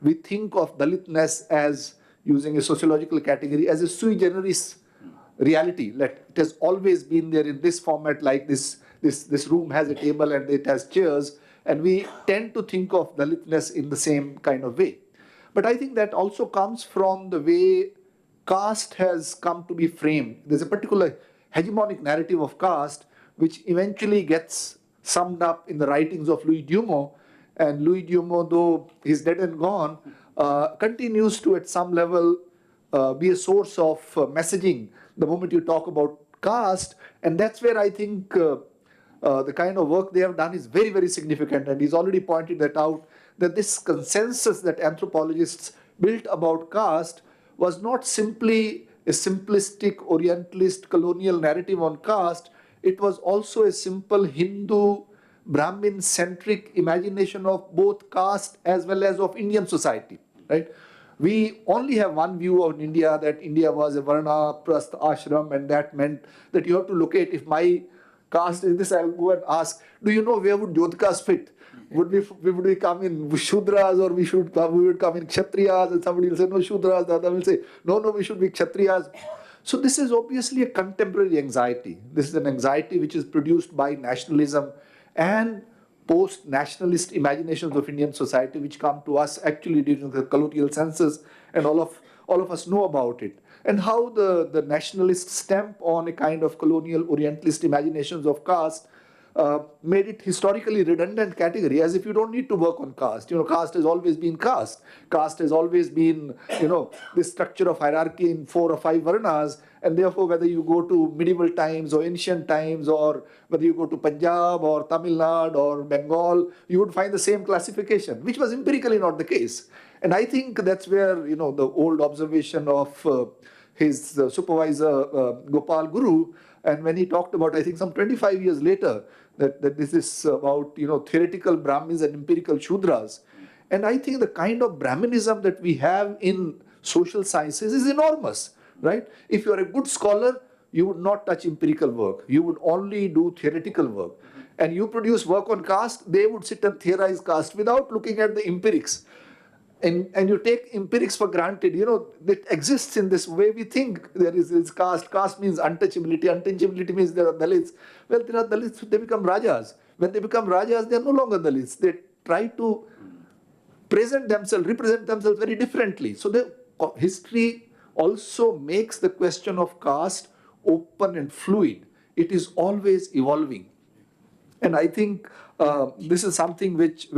we think of Dalitness as, using a sociological category, as a sui generis reality. That it has always been there in this format, like this room has a table and it has chairs, and we tend to think of Dalitness in the same kind of way. But I think that also comes from the way caste has come to be framed. There's a particular hegemonic narrative of caste which eventually gets summed up in the writings of Louis Dumont. And Louis Dumont, though he's dead and gone, continues to, at some level, be a source of messaging the moment you talk about caste. And that's where I think the kind of work they have done is very, very significant. And he's already pointed that out, that this consensus that anthropologists built about caste was not simply a simplistic Orientalist colonial narrative on caste. It was also a simple Hindu, Brahmin-centric imagination of both caste as well as of Indian society, right? We only have one view of India, that India was a Varna, Prastha, Ashram, and that meant that you have to locate, if my caste is this, I'll go and ask, do you know where would Jodhkas fit? Would we come in Shudras, or we would come in Kshatriyas? And somebody will say, no, Shudras. The other will say, no, we should be Kshatriyas. So this is obviously a contemporary anxiety. This is an anxiety which is produced by nationalism and post-nationalist imaginations of Indian society, which come to us actually during the colonial census, and all of us know about it. And how the nationalists stamp on a kind of colonial Orientalist imaginations of caste made it historically redundant category, as if you don't need to work on caste. Caste has always been caste. Caste has always been, this structure of hierarchy in 4 or 5 varnas, and therefore whether you go to medieval times or ancient times, or whether you go to Punjab or Tamil Nadu or Bengal, you would find the same classification, which was empirically not the case. And I think that's where, the old observation of his supervisor, Gopal Guru, and when he talked about, I think some 25 years later, that this is about, theoretical Brahmins and empirical Shudras. And I think the kind of Brahminism that we have in social sciences is enormous, right? If you are a good scholar, you would not touch empirical work. You would only do theoretical work. And you produce work on caste, they would sit and theorize caste without looking at the empirics. And you take empirics for granted, that exists in this way. We think there is caste. Caste means untouchability. Untouchability means there are Dalits. Well, there are Dalits, they become Rajas. When they become Rajas, they are no longer Dalits. They try to represent themselves very differently. So the history also makes the question of caste open and fluid. It is always evolving. And I think this is something which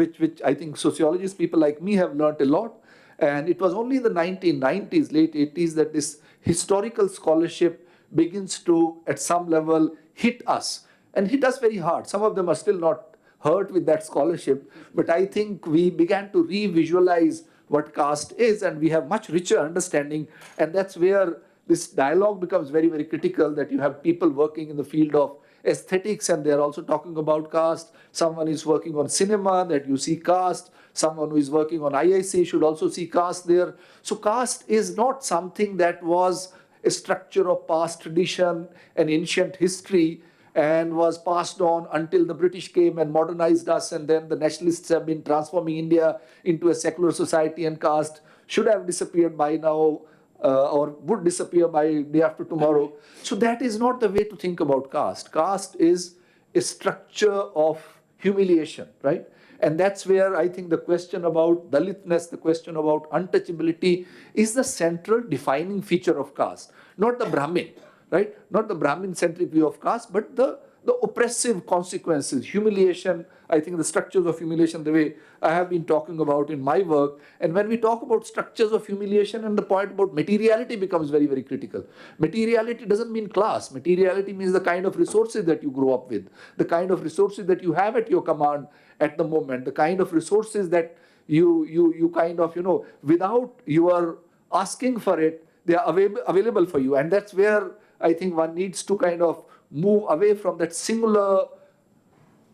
I think sociologists, people like me, have learnt a lot. And it was only in the 1990s, late 80s, that this historical scholarship begins to, at some level, hit us. And hit us very hard. Some of them are still not hurt with that scholarship. But I think we began to re-visualize what caste is, and we have much richer understanding. And that's where this dialogue becomes very, very critical, that you have people working in the field of aesthetics, and they're also talking about caste. Someone is working on cinema, that you see caste. Someone who is working on IIC should also see caste there. So caste is not something that was a structure of past tradition and ancient history and was passed on until the British came and modernized us, and then the nationalists have been transforming India into a secular society, and caste should have disappeared by now, or would disappear by day after tomorrow. So that is not the way to think about caste. Caste is a structure of humiliation, right? And that's where I think the question about Dalitness, the question about untouchability is the central defining feature of caste. Not the Brahmin, right? Not the Brahmin-centric view of caste, but the the oppressive consequences, humiliation, I think the structures of humiliation, the way I have been talking about in my work. And when we talk about structures of humiliation, and the point about materiality becomes very, very critical. Materiality doesn't mean class. Materiality means the kind of resources that you grow up with, the kind of resources that you have at your command at the moment, the kind of resources that you kind of, without your asking for it, they are available for you. And that's where I think one needs to kind of move away from that singular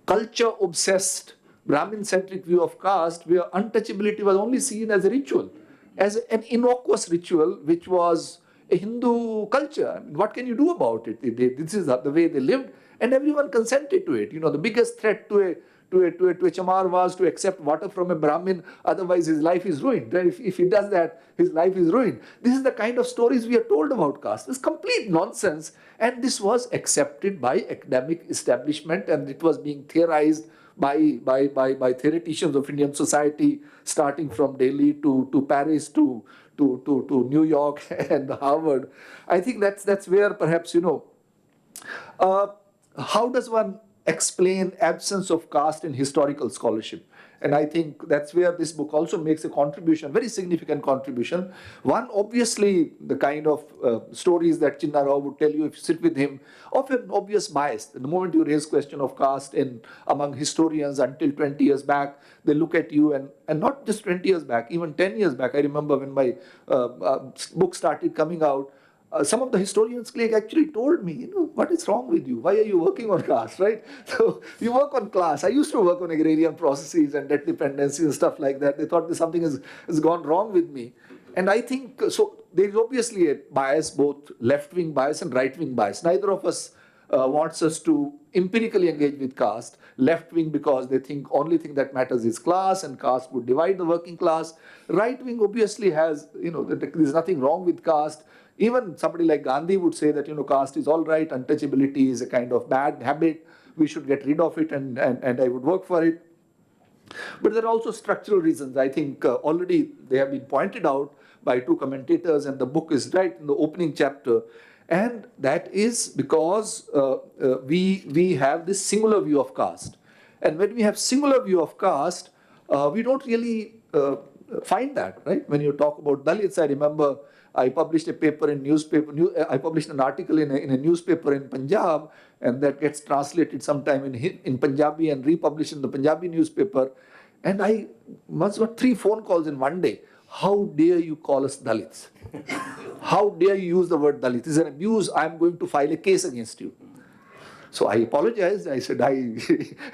culture-obsessed Brahmin-centric view of caste, where untouchability was only seen as a ritual, as an innocuous ritual, which was a Hindu culture. I mean, what can you do about it? This is the way they lived, and everyone consented to it. The biggest threat to a Chamar was to accept water from a Brahmin, otherwise his life is ruined. If he does that, his life is ruined. This is the kind of stories we are told about caste. It's complete nonsense, and this was accepted by academic establishment, and it was being theorized by theoreticians of Indian society, starting from Delhi to Paris to New York and Harvard. I think that's where perhaps, how does one explain absence of caste in historical scholarship? And I think that's where this book also makes a contribution, very significant contribution. One, obviously, the kind of stories that Chinna Rao would tell you if you sit with him, of an obvious bias. The moment you raise question of caste among historians until 20 years back, they look at you, and not just 20 years back, even 10 years back. I remember when my book started coming out, some of the historians actually told me, what is wrong with you? Why are you working on caste, right? So you work on class. I used to work on agrarian processes and debt dependency and stuff like that. They thought something has gone wrong with me. And I think, so there is obviously a bias, both left-wing bias and right-wing bias. Neither of us wants us to empirically engage with caste. Left-wing because they think only thing that matters is class, and caste would divide the working class. Right-wing obviously has, there's nothing wrong with caste. Even somebody like Gandhi would say that, caste is all right, untouchability is a kind of bad habit, we should get rid of it, and I would work for it. But there are also structural reasons. I think already they have been pointed out by two commentators, and the book is right in the opening chapter. And that is because we have this singular view of caste. And when we have singular view of caste, we don't really find that, right? When you talk about Dalits, I remember I published a paper in newspaper. I published an article in a newspaper in Punjab, and that gets translated sometime in Punjabi and republished in the Punjabi newspaper. And I must got 3 phone calls in one day. How dare you call us Dalits? How dare you use the word Dalit? It's an abuse. I'm going to file a case against you. So I apologized. I said I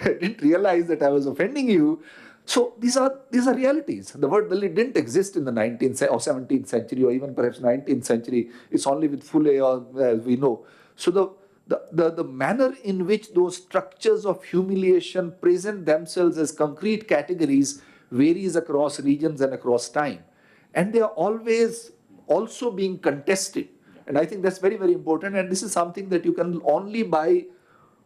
didn't realize that I was offending you. So these are realities. The word Dalit didn't exist in the 19th or 17th century, or even perhaps 19th century. It's only with Phule, or as we know. So the manner in which those structures of humiliation present themselves as concrete categories varies across regions and across time. And they are always also being contested. And I think that's very, very important. And this is something that you can only by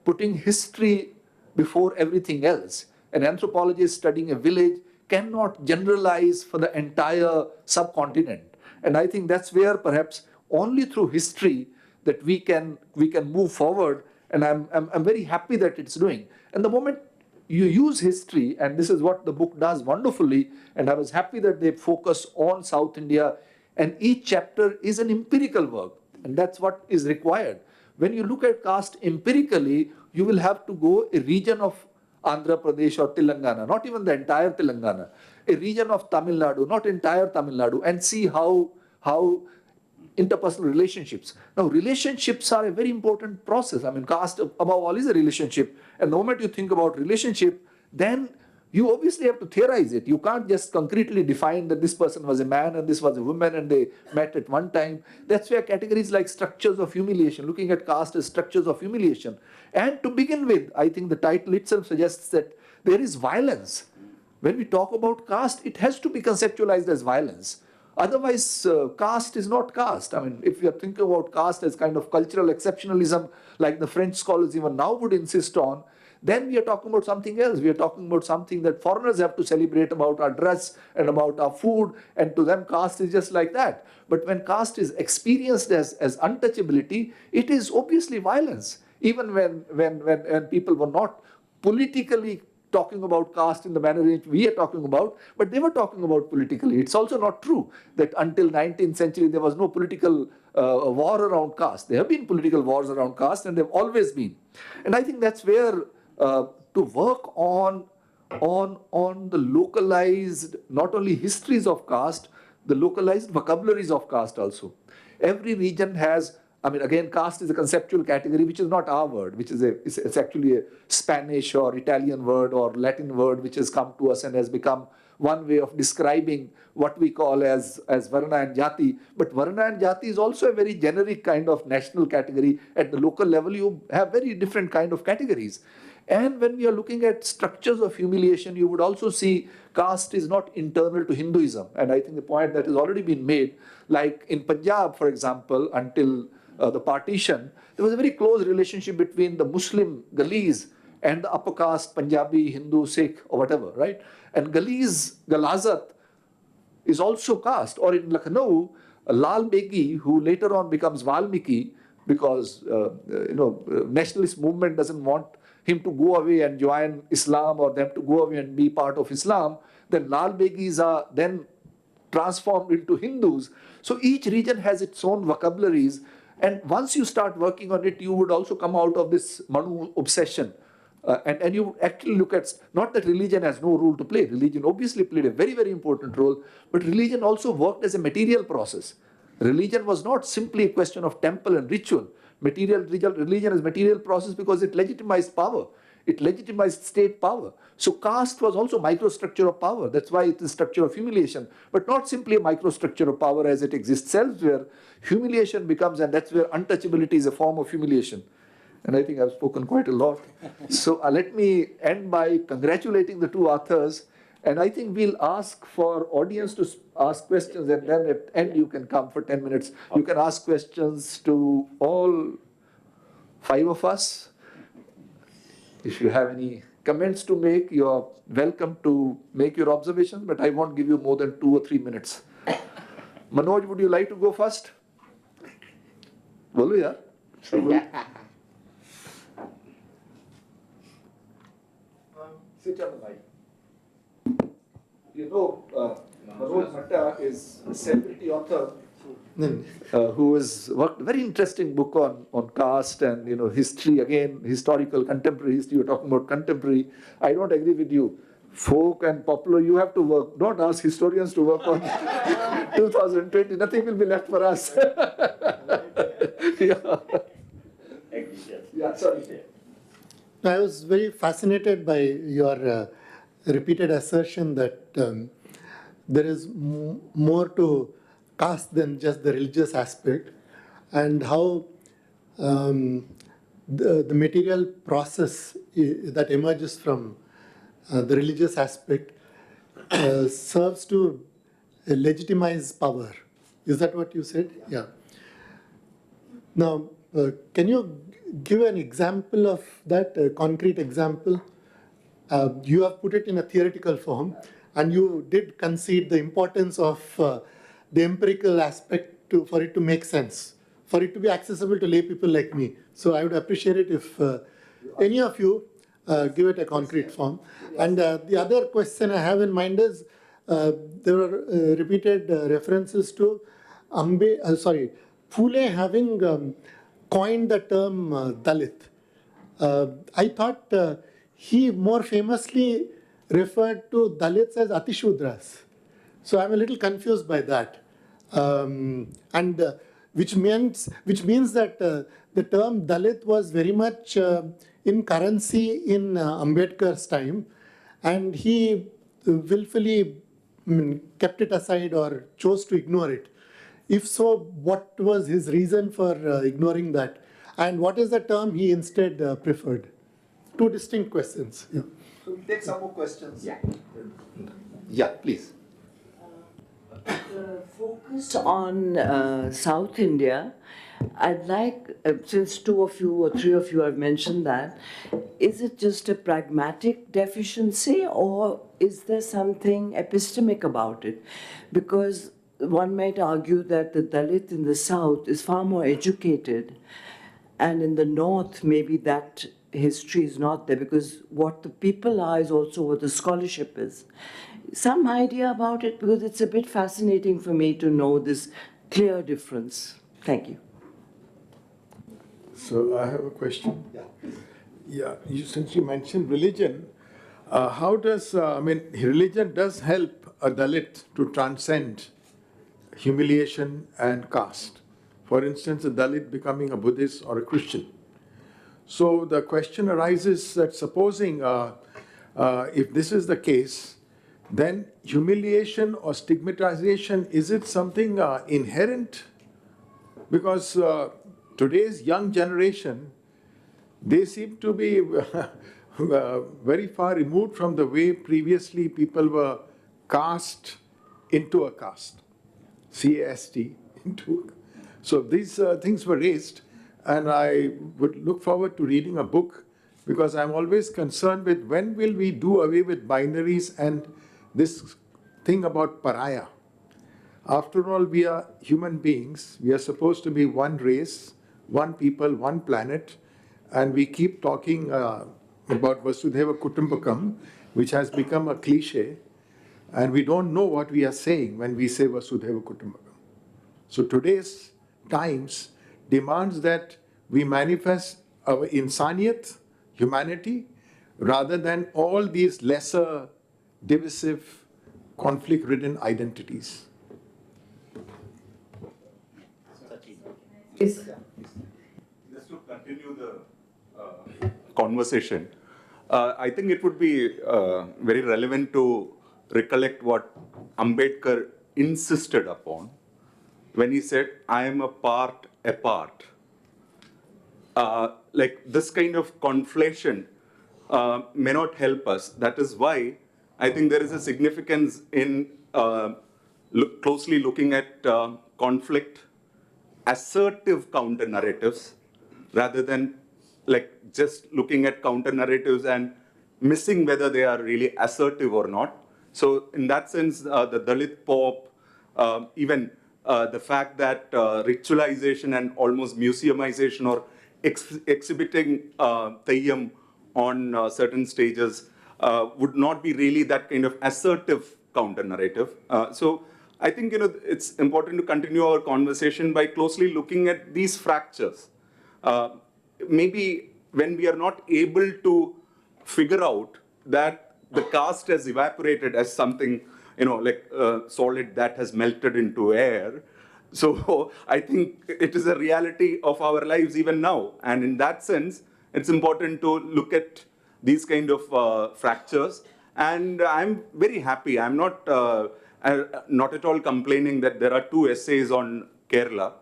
putting history before everything else. An anthropologist studying a village cannot generalize for the entire subcontinent. And I think that's where perhaps only through history that we can move forward. And I'm very happy that it's doing. And the moment you use history, and this is what the book does wonderfully, and I was happy that they focus on South India, and each chapter is an empirical work, and that's what is required. When you look at caste empirically, you will have to go a region of Andhra Pradesh or Telangana, not even the entire Telangana, a region of Tamil Nadu, not entire Tamil Nadu, and see how interpersonal relationships. Now, relationships are a very important process. I mean, caste above all is a relationship. And the moment you think about relationship, then you obviously have to theorize it. You can't just concretely define that this person was a man and this was a woman and they met at one time. That's where categories like structures of humiliation, looking at caste as structures of humiliation. And to begin with, I think the title itself suggests that there is violence. When we talk about caste, it has to be conceptualized as violence. Otherwise, caste is not caste. I mean, if we are thinking about caste as kind of cultural exceptionalism, like the French scholars even now would insist on, then we are talking about something else. We are talking about something that foreigners have to celebrate about our dress and about our food, and to them caste is just like that. But when caste is experienced as untouchability, it is obviously violence. even when people were not politically talking about caste in the manner in which we are talking about, but they were talking about politically. It's also not true that until 19th century there was no political war around caste. There have been political wars around caste, and they've always been. And I think that's where to work on the localized, not only histories of caste, the localized vocabularies of caste also. Every region has, I mean, again, caste is a conceptual category which is not our word, which is it's actually a Spanish or Italian word or Latin word which has come to us and has become one way of describing what we call as Varna and Jati. But Varna and Jati is also a very generic kind of national category. At the local level, you have very different kind of categories. And when we are looking at structures of humiliation, you would also see caste is not internal to Hinduism. And I think the point that has already been made, like in Punjab, for example, until the partition, there was a very close relationship between the Muslim Galis and the upper caste Punjabi, Hindu, Sikh, or whatever, right? And Galazat is also caste. Or in Lucknow, Lal Begi, who later on becomes Valmiki, because nationalist movement doesn't want him to go away and join Islam or them to go away and be part of Islam, then Lal Begis are then transformed into Hindus. So each region has its own vocabularies, and once you start working on it, you would also come out of this Manu obsession. And you actually look at, not that religion has no role to play. Religion obviously played a very, very important role, but religion also worked as a material process. Religion was not simply a question of temple and ritual. Religion is material process because it legitimized power. It legitimized state power. So caste was also microstructure of power. That's why it is structure of humiliation, but not simply a microstructure of power as it exists elsewhere. Humiliation becomes, and that's where untouchability is a form of humiliation. And I think I've spoken quite a lot. So let me end by congratulating the two authors. And I think we'll ask for audience to ask questions, and then at the end you can come for 10 minutes. You can ask questions to all 5 of us. If you have any comments to make, you're welcome to make your observations, but I won't give you more than 2 or 3 minutes. Manoj, would you like to go first? Bolu, yeah? Sit on the mic. You know, Manoj Matta is a celebrity author who has worked a very interesting book on caste and history, again, historical, contemporary history. You're talking about contemporary. I don't agree with you. Folk and popular, you have to work. Don't ask historians to work on 2020. Nothing will be left for us. Yeah, sorry. I was very fascinated by your repeated assertion that there is more to caste than just the religious aspect, and how the material process that emerges from the religious aspect serves to legitimize power. Is that what you said? Yeah. Now, can you give an example of that, a concrete example? You have put it in a theoretical form, and you did concede the importance of the empirical aspect for it to make sense, for it to be accessible to lay people like me. So I would appreciate it if any of you give it a concrete form. And the other question I have in mind is, there were repeated references to Phule having coined the term Dalit. I thought he more famously referred to Dalits as Atishudras. So I'm a little confused by that. Which means that the term Dalit was very much in currency in Ambedkar's time, and he willfully kept it aside or chose to ignore it. If so, what was his reason for ignoring that? And what is the term he instead preferred? Two distinct questions. Yeah. So we'll take some more questions. Yeah, please. Focus on South India. I'd like, since 2 of you or 3 of you have mentioned that, is it just a pragmatic deficiency, or is there something epistemic about it? Because one might argue that the Dalit in the South is far more educated and in the north, maybe that history is not there, because what the people are is also what the scholarship is. Some idea about it, because it's a bit fascinating for me to know this clear difference. Thank you. So I have a question. Yeah, since you mentioned religion, how does, religion does help a Dalit to transcend humiliation and caste. For instance, a Dalit becoming a Buddhist or a Christian. So the question arises that supposing if this is the case, then humiliation or stigmatization, is it something inherent? Because today's young generation, they seem to be very far removed from the way previously people were cast into a caste, C-A-S-T, into. So these things were raised, and I would look forward to reading a book, because I'm always concerned with when will we do away with binaries and this thing about pariah. After all, we are human beings. We are supposed to be one race, one people, one planet, and we keep talking about Vasudhaiva Kutumbakam, which has become a cliche, and we don't know what we are saying when we say Vasudhaiva Kutumbakam. So today's times demands that we manifest our insaniyat, humanity, rather than all these lesser, divisive, conflict-ridden identities. Just to continue the conversation, I think it would be very relevant to recollect what Ambedkar insisted upon when he said, I am a part apart. Like this kind of conflation may not help us. That is why I think there is a significance in closely looking at conflict, assertive counter narratives, rather than like just looking at counter narratives and missing whether they are really assertive or not. So in that sense, the Dalit pop, even the fact that ritualization and almost museumization or exhibiting Teyyam on certain stages would not be really that kind of assertive counter narrative. So I think it's important to continue our conversation by closely looking at these fractures. Maybe when we are not able to figure out that the caste has evaporated as something like solid that has melted into air. So I think it is a reality of our lives even now. And in that sense, it's important to look at these kind of fractures. And I'm very happy. I'm not at all complaining that there are 2 essays on Kerala.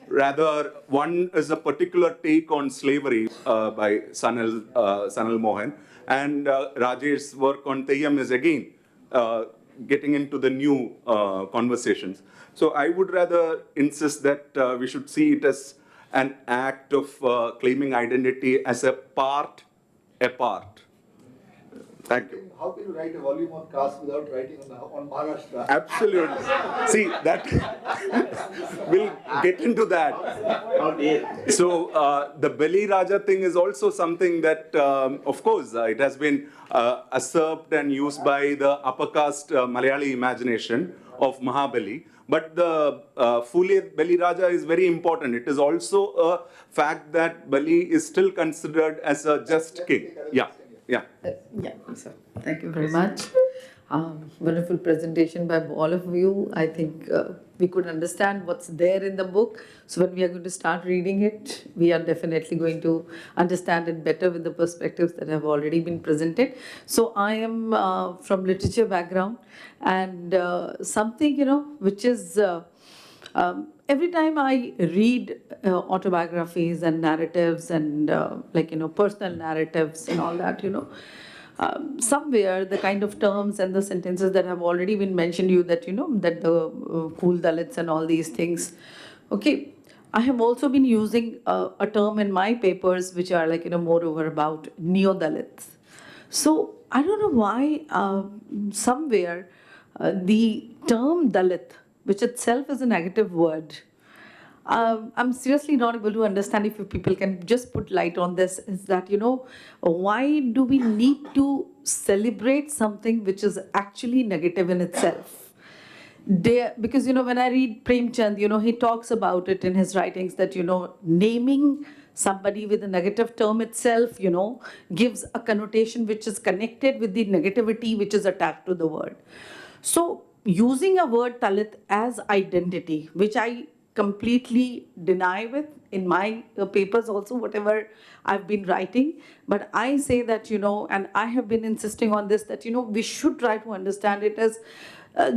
Rather, one is a particular take on slavery by Sanal Mohan. And Rajesh's work on Teyyam is again getting into the new conversations. So I would rather insist that we should see it as an act of claiming identity as a part apart. Thank you. How can you write a volume on caste without writing on Maharashtra? Absolutely. See, that we'll get into that. So the Bali Raja thing is also something that, of course, it has been usurped and used by the upper caste Malayali imagination of Mahabali. But the Phule Bali Raja is very important. It is also a fact that Bali is still considered as a just king. Yeah. Yeah. Yeah, so thank you very much. Wonderful presentation by all of you. I think we could understand what's there in the book. So when we are going to start reading it, we are definitely going to understand it better with the perspectives that have already been presented. So I am from literature background, and something, which is every time I read autobiographies and narratives and personal narratives and all that, somewhere the kind of terms and the sentences that have already been mentioned that that the cool Dalits and all these things. Okay, I have also been using a term in my papers which are moreover about neo-Dalits. So I don't know why somewhere the term Dalit, which itself is a negative word, I'm seriously not able to understand if you people can just put light on this, is that, why do we need to celebrate something which is actually negative in itself? Because, when I read Premchand, he talks about it in his writings that, naming somebody with a negative term itself, gives a connotation which is connected with the negativity which is attached to the word. So using a word Dalit as identity, which I completely deny with in my papers also, whatever I've been writing, but I say that, and I have been insisting on this, that, we should try to understand it as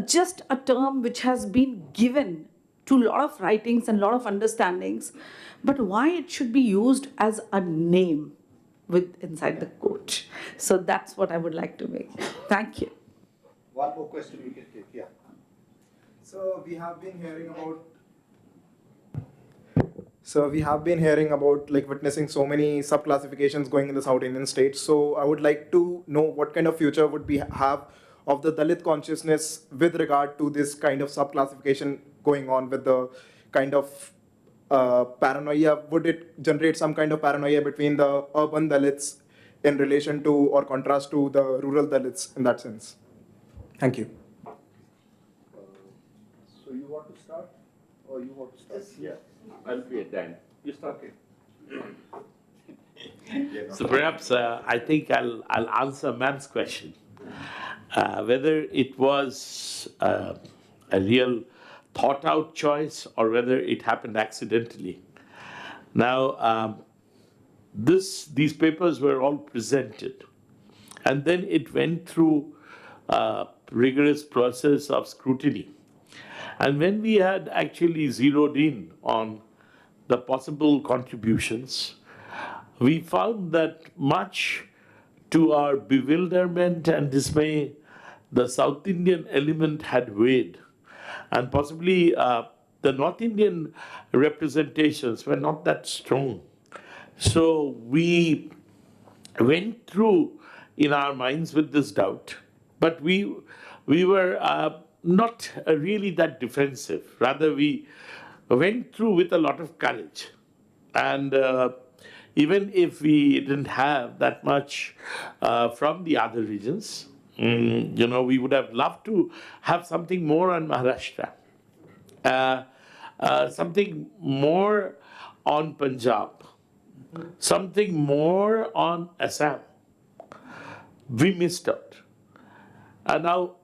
just a term which has been given to a lot of writings and a lot of understandings, but why it should be used as a name with inside the quote. So that's what I would like to make. Thank you. One more question we can take, yeah. So we have been hearing about like witnessing so many sub-classifications going in the South Indian states. So I would like to know what kind of future would we have of the Dalit consciousness with regard to this kind of sub-classification going on, with the kind of paranoia. Would it generate some kind of paranoia between the urban Dalits in relation to or contrast to the rural Dalits in that sense? Thank you. So you want to start, or you want to start? Yeah, I'll be at Dan. You start it. So perhaps I think I'll answer Ma'am's question. Whether it was a real thought-out choice or whether it happened accidentally. Now, these papers were all presented, and then it went through a rigorous process of scrutiny. And when we had actually zeroed in on the possible contributions, we found that much to our bewilderment and dismay, the South Indian element had weighed. And possibly the North Indian representations were not that strong. So we went through in our minds with this doubt, but we were not really that defensive. Rather, we went through with a lot of courage. And even if we didn't have that much from the other regions, we would have loved to have something more on Maharashtra, something more on Punjab, something more on Assam. We missed out. And now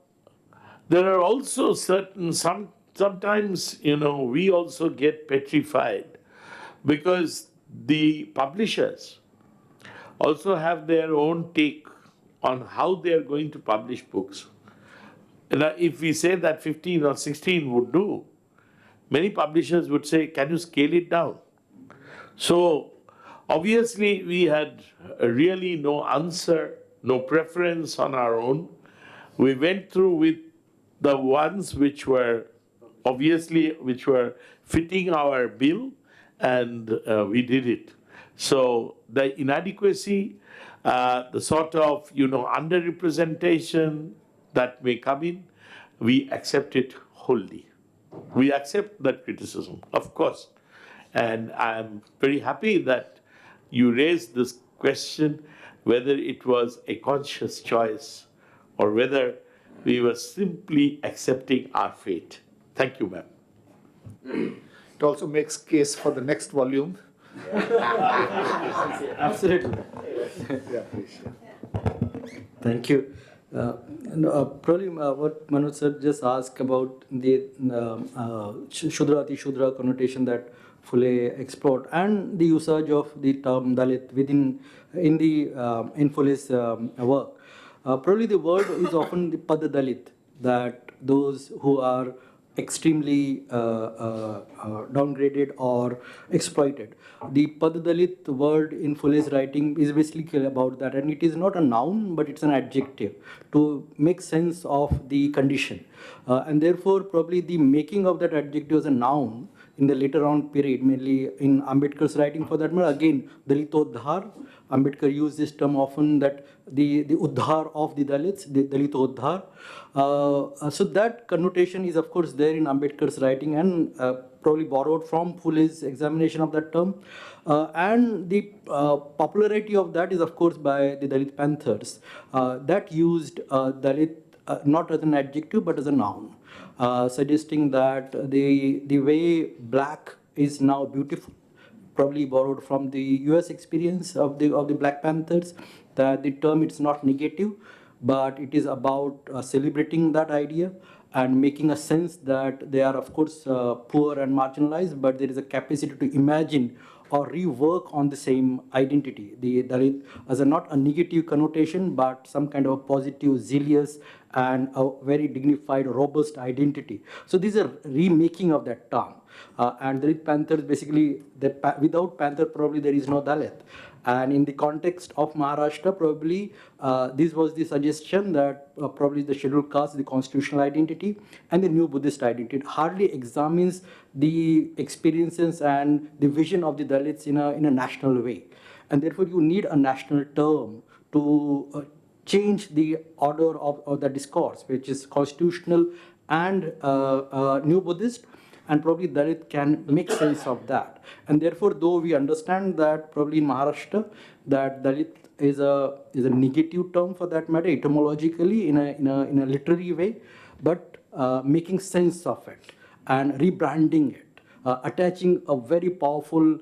there are also sometimes, we also get petrified because the publishers also have their own take on how they are going to publish books. And if we say that 15 or 16 would do, many publishers would say, can you scale it down? So obviously we had really no answer, no preference on our own. We went through with the ones which were fitting our bill, and we did it. So the inadequacy, the sort of underrepresentation that may come in, we accept it wholly. We accept that criticism, of course. And I'm very happy that you raised this question, whether it was a conscious choice or whether we were simply accepting our fate. Thank you, ma'am. It also makes case for the next volume. Absolutely. Yeah, please. Thank you. Probably what Manoj sir just asked about the Shudra Ati Shudra connotation that Phule explored, and the usage of the term Dalit in Phule's work. Probably the word is often the Pad Dalit, that those who are extremely downgraded or exploited. The Pad Dalit word in Phule's writing is basically about that, and it is not a noun, but it's an adjective to make sense of the condition. And therefore, probably the making of that adjective as a noun in the later on period, mainly in Ambedkar's writing for that matter, again, Dalitodhar, Ambedkar used this term often, that the Uddhar of the Dalits, the Dalitodhar. So that connotation is of course there in Ambedkar's writing, and probably borrowed from Phule's examination of that term. And the popularity of that is, of course, by the Dalit Panthers that used Dalit not as an adjective but as a noun, suggesting that the way black is now beautiful, probably borrowed from the US experience of the Black Panthers, that the term it's not negative, but it is about celebrating that idea and making a sense that they are, of course, poor and marginalized, but there is a capacity to imagine or rework on the same identity. The Dalit as a not a negative connotation, but some kind of a positive, zealous, and a very dignified, robust identity. So these are remaking of that term. And Dalit Panthers, basically, without Panther, probably there is no Dalit. And in the context of Maharashtra, probably this was the suggestion that probably the scheduled caste, the constitutional identity, and the new Buddhist identity. It hardly examines the experiences and the vision of the Dalits in a national way. And therefore, you need a national term to change the order of the discourse, which is constitutional and new Buddhist, and probably Dalit can make sense of that. And therefore, though we understand that probably in Maharashtra, that Dalit is a negative term for that matter, etymologically in a literary way, but making sense of it and rebranding it, attaching a very powerful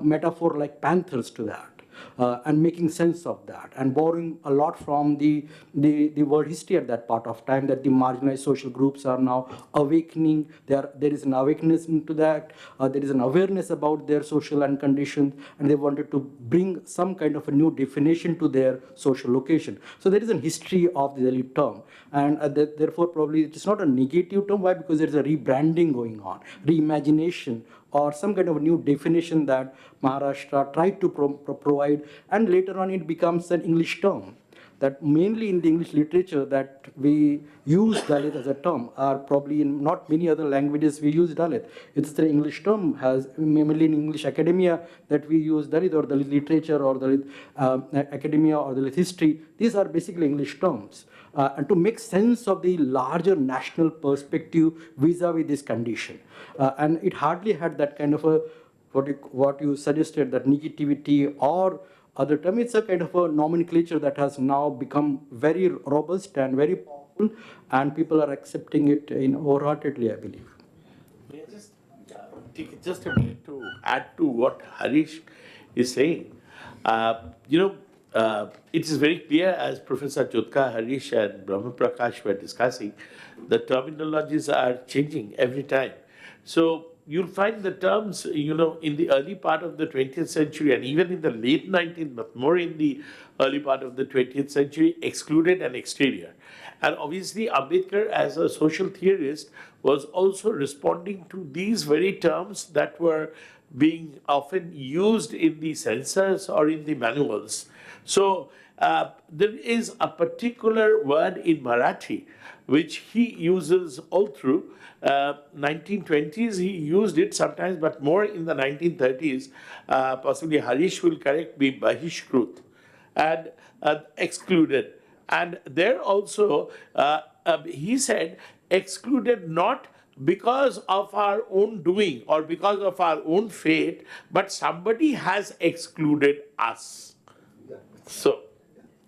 metaphor like panthers to that. And making sense of that, and borrowing a lot from the world history at that part of time, that the marginalized social groups are now awakening. There is an awakeness into that. There is an awareness about their social and conditions, and they wanted to bring some kind of a new definition to their social location. So there is a history of the Dalit term, and therefore probably it is not a negative term. Why? Because there is a rebranding going on, reimagination, or some kind of a new definition that Maharashtra tried to provide, and later on it becomes an English term. That mainly in the English literature that we use Dalit as a term, or probably in not many other languages we use Dalit. It's the English term, has mainly in English academia that we use Dalit, or Dalit literature, or Dalit academia, or Dalit history. These are basically English terms. And to make sense of the larger national perspective vis-a-vis this condition. And it hardly had that kind of a, what you suggested, that negativity or other term. It's a kind of a nomenclature that has now become very robust and very powerful, and people are accepting it wholeheartedly, I believe. May I just take just a minute to add to what Harish is saying? It is very clear, as Professor Jodhka, Harish, and Brahma Prakash were discussing, the terminologies are changing every time. So you'll find the terms, in the early part of the 20th century, and even in the late 19th, but more in the early part of the 20th century, excluded and exterior. And obviously, Ambedkar, as a social theorist, was also responding to these very terms that were being often used in the censors or in the manuals. So there is a particular word in Marathi which he uses all through. 1920s he used it sometimes, but more in the 1930s. Possibly Harish will correct me, bahishkrut, and excluded. And there also he said excluded not because of our own doing or because of our own fate, but somebody has excluded us. So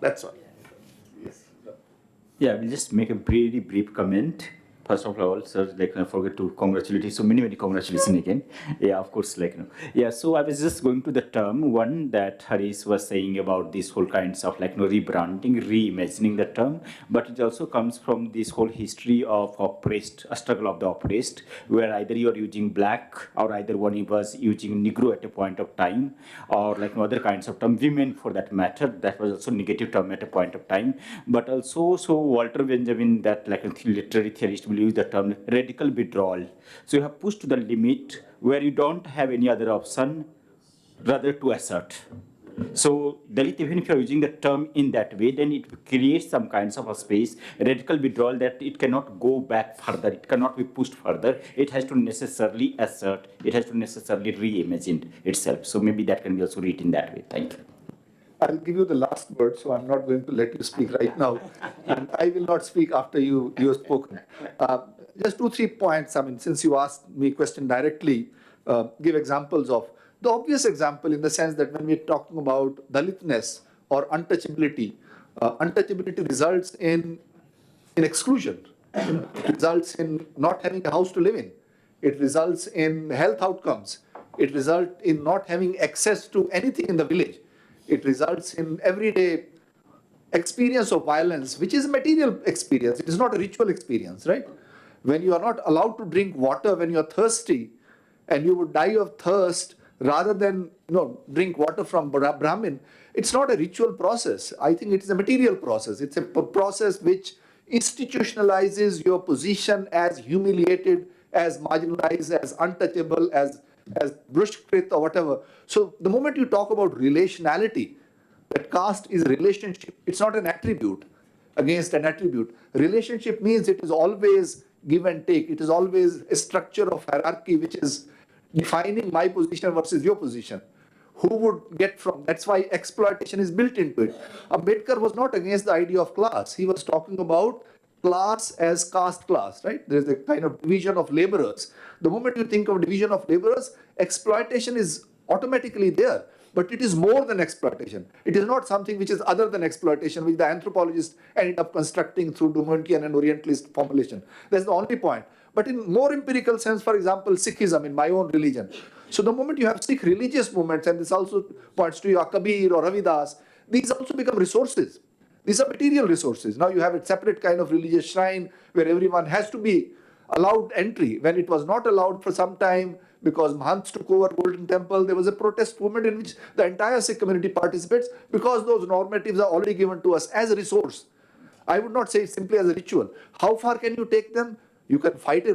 that's all. Yeah, I will just make a very brief comment. First of all, sir, I forget to congratulate you. So many congratulations again. Yeah, of course, Yeah, so I was just going to the term one that Harish was saying about this whole kinds of rebranding, reimagining the term, but it also comes from this whole history of oppressed, a struggle of the oppressed, where either you are using black or either one was using Negro at a point of time, or other kinds of term, women for that matter, that was also negative term at a point of time, but also, so Walter Benjamin, that a literary theorist, will use the term radical withdrawal. So you have pushed to the limit where you don't have any other option rather to assert. So Dalit, even if you are using the term in that way, then it creates some kinds of a space, radical withdrawal, that it cannot go back further, it cannot be pushed further, it has to necessarily assert, it has to necessarily reimagine itself. So maybe that can be also read in that way. Thank you. I'll give you the last word, so I'm not going to let you speak right now. And I will not speak after you have spoken. just 2-3 points. I mean, since you asked me question directly, give examples of the obvious example in the sense that when we're talking about Dalitness or untouchability, untouchability results in exclusion. It results in not having a house to live in. It results in health outcomes. It results in not having access to anything in the village. It results in everyday experience of violence, which is a material experience. It is not a ritual experience, right? When you are not allowed to drink water when you are thirsty, and you would die of thirst rather than drink water from Brahmin, it's not a ritual process. I think it is a material process. It's a process which institutionalizes your position as humiliated, as marginalized, as untouchable, as brushkrit or whatever. So the moment you talk about relationality, that caste is relationship. It's not an attribute against an attribute. Relationship means it is always give and take. It is always a structure of hierarchy which is defining my position versus your position. Who would get from? That's why exploitation is built into it. Ambedkar was not against the idea of class. He was talking about class as caste class, right? There's a kind of division of laborers. The moment you think of division of laborers, exploitation is automatically there. But it is more than exploitation. It is not something which is other than exploitation, which the anthropologists ended up constructing through Dumontian and Orientalist formulation. That's the only point. But in more empirical sense, for example, Sikhism in my own religion. So the moment you have Sikh religious movements, and this also points to your Kabir or Ravidas, these also become resources. These are material resources. Now you have a separate kind of religious shrine where everyone has to be allowed entry. When it was not allowed for some time, because Mahants took over Golden Temple, there was a protest movement in which the entire Sikh community participates because those normatives are already given to us as a resource. I would not say it simply as a ritual. How far can you take them? You can fight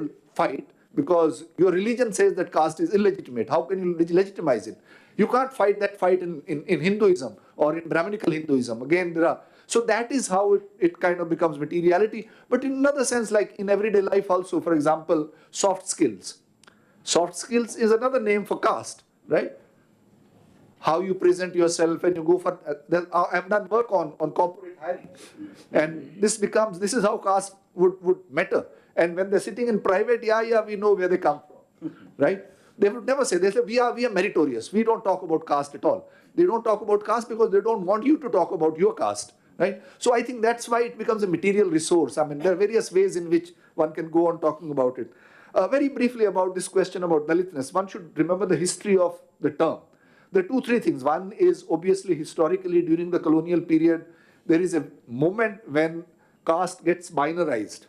because your religion says that caste is illegitimate. How can you legitimize it? You can't fight that fight in Hinduism or in Brahminical Hinduism. Again, there are. So that is how it kind of becomes materiality. But in another sense, like in everyday life also, for example, soft skills. Soft skills is another name for caste, right? How you present yourself when you go for, I've done work on corporate hiring. And this is how caste would matter. And when they're sitting in private, we know where they come from, right? They would never say, they say, we are meritorious. We don't talk about caste at all. They don't talk about caste because they don't want you to talk about your caste, right? So I think that's why it becomes a material resource. I mean, there are various ways in which one can go on talking about it. Very briefly about this question about Dalitness, one should remember the history of the term. There are 2-3 things. One is obviously historically during the colonial period, there is a moment when caste gets binarized.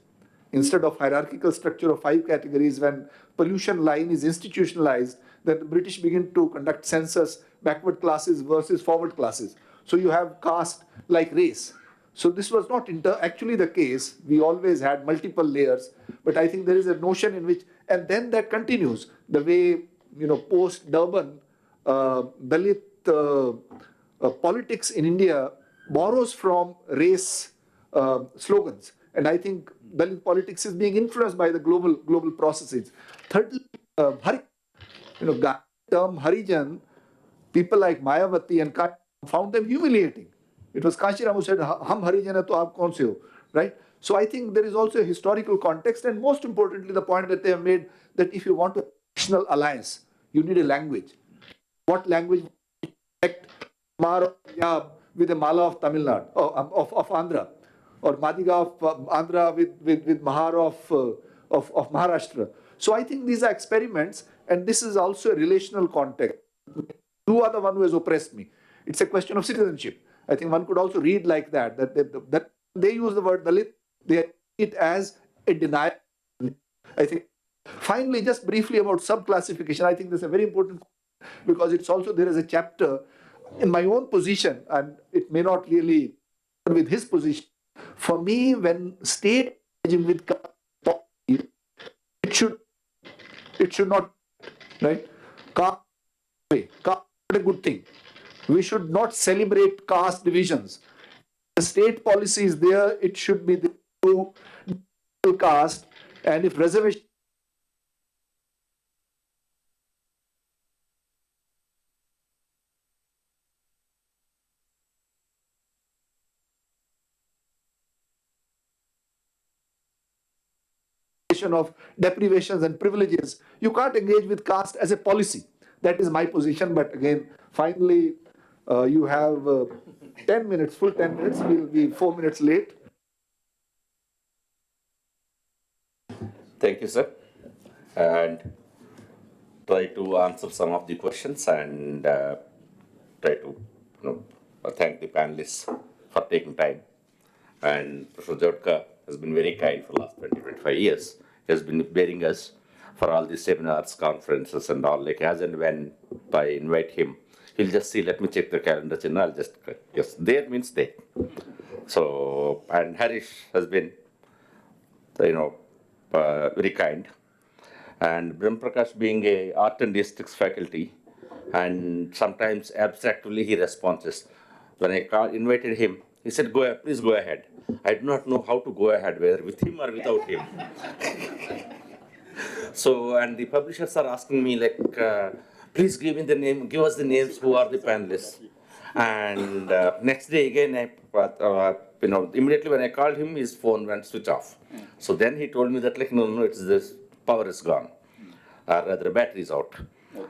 Instead of hierarchical structure of 5 categories, when pollution line is institutionalized, then the British begin to conduct census, backward classes versus forward classes. So you have caste like race. So this was not actually the case. We always had multiple layers, but I think there is a notion in which, and then that continues the way, post-Durban, Dalit politics in India borrows from race slogans. And I think Dalit politics is being influenced by the global processes. Thirdly, term Harijan, people like Mayawati and Kashi found them humiliating. It was Kashiram who said, "Hum Harijan hai to aap kaun se ho?" Right? So I think there is also a historical context, and most importantly, the point that they have made that if you want a national alliance, you need a language. What language? With a Mala of Tamil Nadu, of Andhra, or Madiga of Andhra with Mahar of Maharashtra. So I think these are experiments, and this is also a relational context. You are the one who has oppressed me. It's a question of citizenship. I think one could also read like that they use the word Dalit, they see it as a denial. I think. Finally, just briefly about sub-classification, I think this is a very important because it's also, there is a chapter in my own position, and it may not really with his position. For me, when state with it should not, right? Caste is a good thing. We should not celebrate caste divisions. The state policy is there, it should be the caste, and if reservation notion of deprivations and privileges. You can't engage with caste as a policy. That is my position. But again, finally, you have 10 minutes, full 10 minutes. We'll be 4 minutes late. Thank you, sir. And try to answer some of the questions and try to thank the panelists for taking time. And Professor Jodhka has been very kind for the last 20-25 years. He has been bearing us for all these seminars, conferences, and all. Like as and when I invite him, he'll just see, let me check the calendar, Chinna, I'll just, yes, there means there. So, and Harish has been, very kind. And Brahma Prakash being a art and aesthetics faculty, and sometimes abstractly he responds. When I invited him, he said, please go ahead. I do not know how to go ahead, whether with him or without him. So, and the publishers are asking me like, please give us the names who are the panelists. And next day again, immediately when I called him, his phone went switch off. So then he told me that like, no, it's this power is gone, or rather battery is out.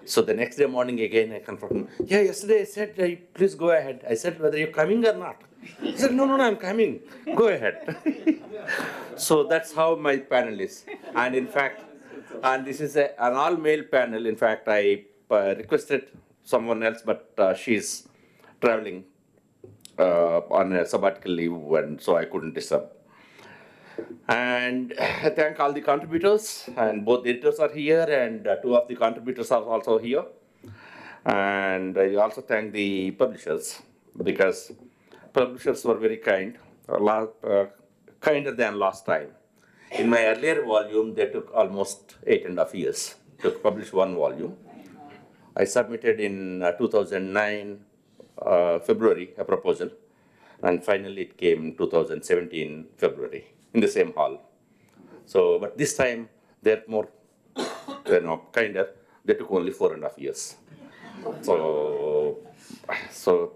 So the next day morning again, I confirmed him. Yeah, yesterday I said, please go ahead. I said, whether you're coming or not. He said, no, I'm coming. Go ahead. So that's how my panel is. And in fact, and this is an all-male panel. In fact, I requested someone else, but she's traveling on a sabbatical leave, and so I couldn't disturb. And I thank all the contributors, and both the editors are here, and two of the contributors are also here. And I also thank the publishers, because publishers were very kind, kinder than last time. In my earlier volume, they took almost 8.5 years to publish one volume. I submitted in 2009, February, a proposal, and finally it came in 2017, February, in the same hall. So, but this time they're more, kinder. They took only 4.5 years. So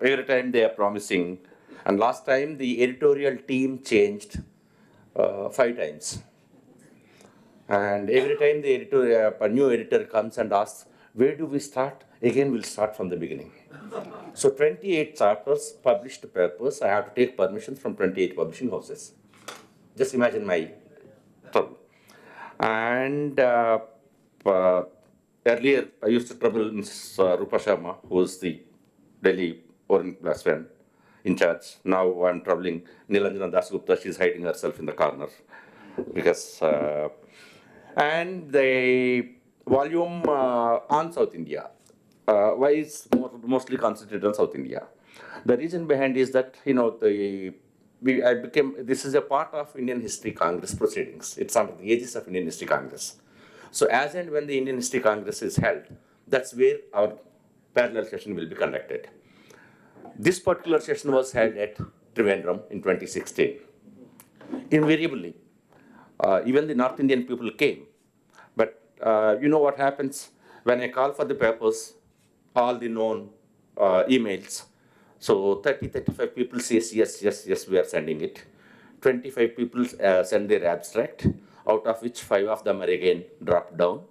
every time they are promising, and last time the editorial team changed 5 times. And every time the a new editor comes and asks, where do we start? Again, we'll start from the beginning. So 28 chapters, published papers. I have to take permission from 28 publishing houses. Just imagine my trouble. And earlier, I used to trouble Ms. Rupa Sharma, who was the Delhi Orient BlackSwan in charge. Now I'm troubling Nilanjana Dasgupta. She's hiding herself in the corner. Because, and the volume on South India. Why is mostly concentrated on South India? The reason behind is that, this is a part of Indian History Congress proceedings. It's under the aegis of Indian History Congress. So as and when the Indian History Congress is held, that's where our parallel session will be conducted. This particular session was held at Trivandrum in 2016. Invariably, even the North Indian people came. But you know what happens when I call for the papers, all the known emails. So 35 people says, yes, we are sending it. 25 people send their abstract, out of which 5 of them are again dropped down.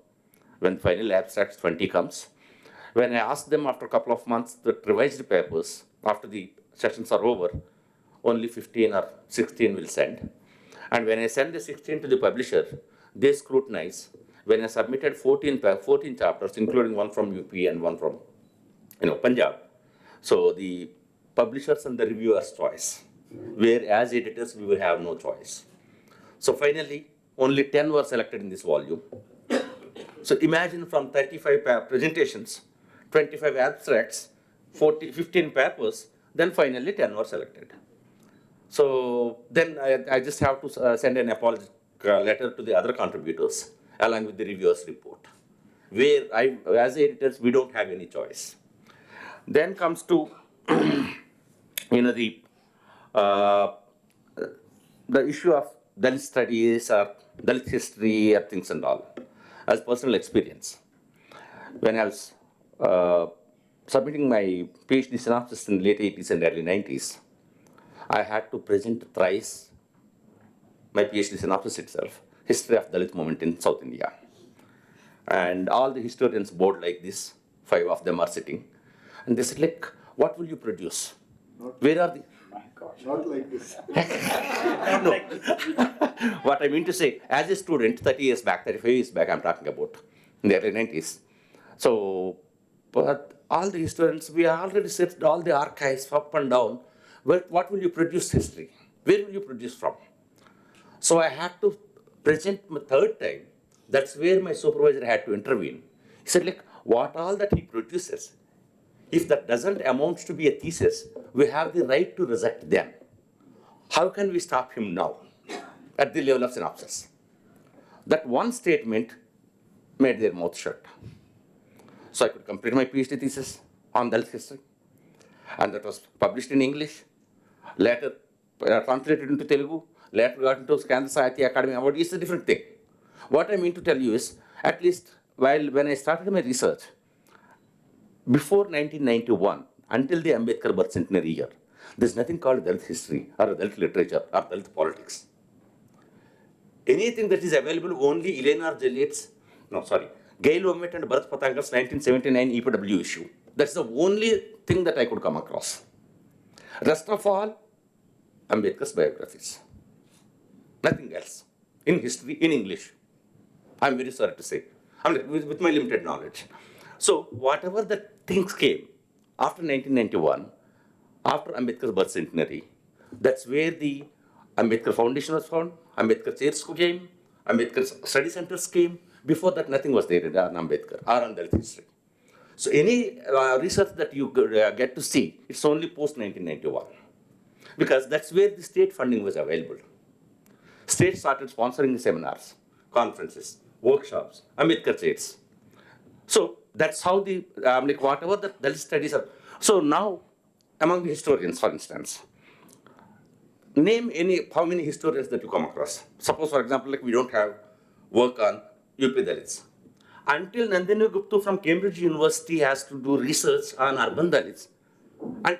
When final abstract 20 comes. When I ask them after a couple of months to revise the papers, after the sessions are over, only 15 or 16 will send. And when I send the 16 to the publisher, they scrutinize. When I submitted 14 chapters, including one from UP and one from Punjab, so the publishers and the reviewers' choice, where as editors we will have no choice. So finally, only 10 were selected in this volume. So imagine from 35 presentations, 25 abstracts, 15 papers, then finally 10 were selected. So then I just have to send an apology letter to the other contributors along with the reviewers' report, where as editors, we don't have any choice. Then comes to the issue of Dalit studies or Dalit history or things and all, as personal experience. When I was submitting my PhD synopsis in the late 80s and early 90s, I had to present thrice my PhD synopsis itself. history of Dalit movement in South India. And all the historians board like this, 5 of them are sitting. And they said, like, what will you produce? Where are the... My gosh, not like this. No. What I mean to say, as a student, 30 years back, 35 years back, I'm talking about, in the early 90s. So, but all the historians, we already searched all the archives up and down. What will you produce history? Where will you produce from? So I had to present my third time. That's where my supervisor had to intervene. He said, like, what all that he produces, if that doesn't amount to be a thesis, we have the right to reject them. How can we stop him now at the level of synopsis? That one statement made their mouth shut. So I could complete my PhD thesis on Dalit history. And that was published in English, later translated into Telugu, later got into Skandha Sahitya Academy Award. It's a different thing. What I mean to tell you is, at least when I started my research, before 1991, until the Ambedkar birth centenary year, there's nothing called Dalit history or Dalit literature or Dalit politics. Anything that is available only Eleanor Joliet's, Gail Omet and Bharat Patankar's 1979 EPW issue. That's the only thing that I could come across. Rest of all, Ambedkar's biographies. Nothing else. In history, in English. I'm very sorry to say. With my limited knowledge. So whatever the things came after 1991, after Ambedkar's birth centenary, that's where the Ambedkar Foundation was found, Ambedkar chairs came, Ambedkar study centers came. Before that, nothing was there on Ambedkar or on Dalit history. So any research that you get to see, it's only post-1991. Because that's where the state funding was available. State started sponsoring seminars, conferences, workshops, Ambedkar chairs. So that's how the, whatever the Dalit studies are. So now, among the historians, for instance, name how many historians that you come across. Suppose, for example, like we don't have work on UP Dalits. Until Nandini Gupta from Cambridge University has to do research on urban Dalits. And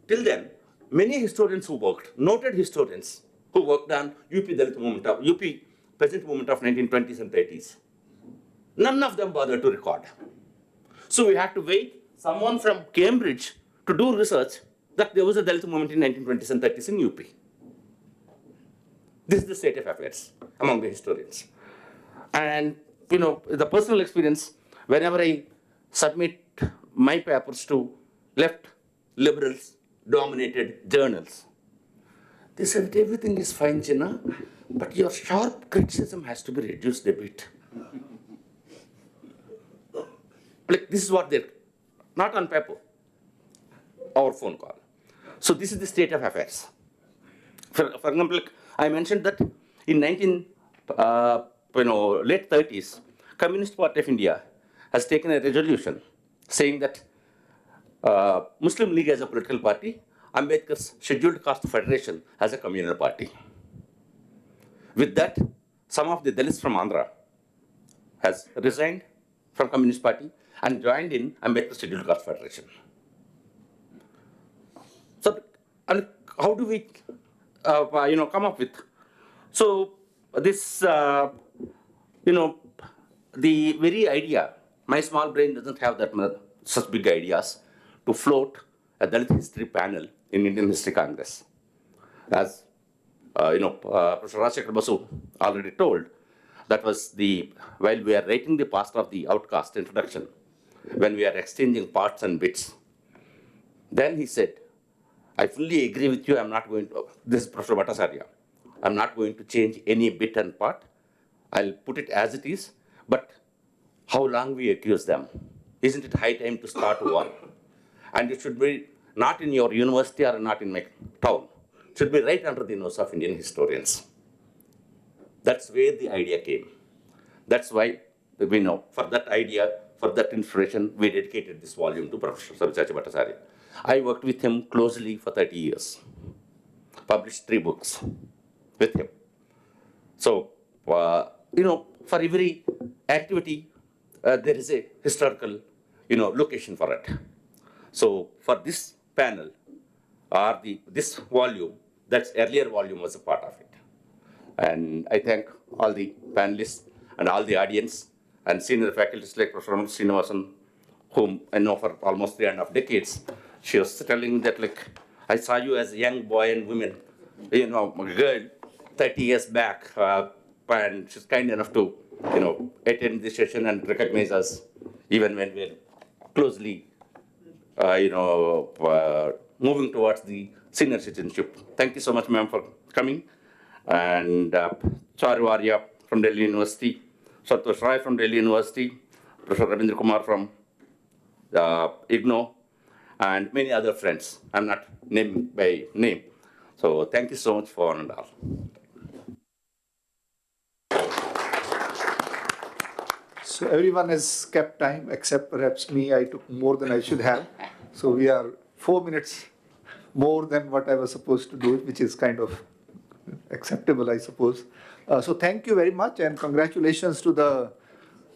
till then, many historians who worked, noted historians who worked on UP Dalit movement, UP peasant movement of 1920s and 30s, none of them bothered to record. So we had to wait someone from Cambridge to do research that there was a Dalit movement in 1920s and 30s in UP. This is the state of affairs among the historians. And the personal experience, whenever I submit my papers to left liberals dominated journals, they said everything is fine, Chinna, but your sharp criticism has to be reduced a bit. Like this is what they're, not on paper, or phone call. So this is the state of affairs. For example, like I mentioned that in late 30s, Communist Party of India has taken a resolution saying that Muslim League as a political party, Ambedkar's Scheduled Caste Federation as a communal party. With that, some of the Dalits from Andhra has resigned from Communist Party and joined in Ambedkar's Scheduled Caste Federation. So, how do we, come up with? So, this, the very idea, my small brain doesn't have that much, such big ideas to float a Dalit history panel in Indian History Congress. As Professor Basu already told, that was while we are writing the past of the outcast introduction, when we are exchanging parts and bits, then he said, I fully agree with you, I'm not going to, this is Professor Bhattacharya, I'm not going to change any bit and part, I'll put it as it is, but how long we accuse them? Isn't it high time to start one? And it should be not in your university or not in my town. It should be right under the nose of Indian historians. That's where the idea came. That's why we know, for that idea, for that inspiration, we dedicated this volume to Professor Savichachi Bhattacharya. I worked with him closely for 30 years, published 3 books with him. So, for every activity, there is a historical, location for it. So, for this panel, or this volume, that earlier volume was a part of it. And I thank all the panelists and all the audience and senior faculties like Professor Srinivasan, whom I know for almost 3.5 decades. She was telling that, like, I saw you as a young boy and woman, you know, a girl 30 years back, and she's kind enough to, you know, attend the session and recognize us, even when we're closely, moving towards the senior citizenship. Thank you so much, ma'am, for coming. And Charwarya from Delhi University, Santosh Rai from Delhi University, Professor Ravindra Kumar from IGNO, and many other friends. I'm not naming by name. So thank you so much for and all. So everyone has kept time except perhaps me. I took more than I should have. So we are 4 minutes more than what I was supposed to do, which is kind of acceptable, I suppose. So thank you very much, and congratulations to the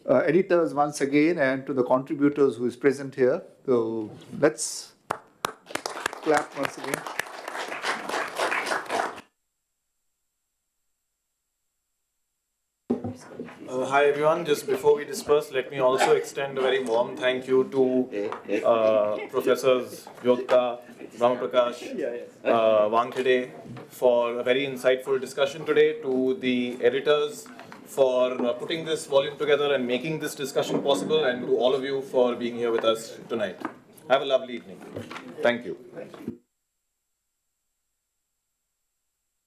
editors once again and to the contributors who is present here. So let's clap once again. Hi everyone, just before we disperse, let me also extend a very warm thank you to Professors Jodhka, Brahma Prakash, Wankhede for a very insightful discussion today, to the editors for putting this volume together and making this discussion possible, and to all of you for being here with us tonight. Have a lovely evening. Thank you.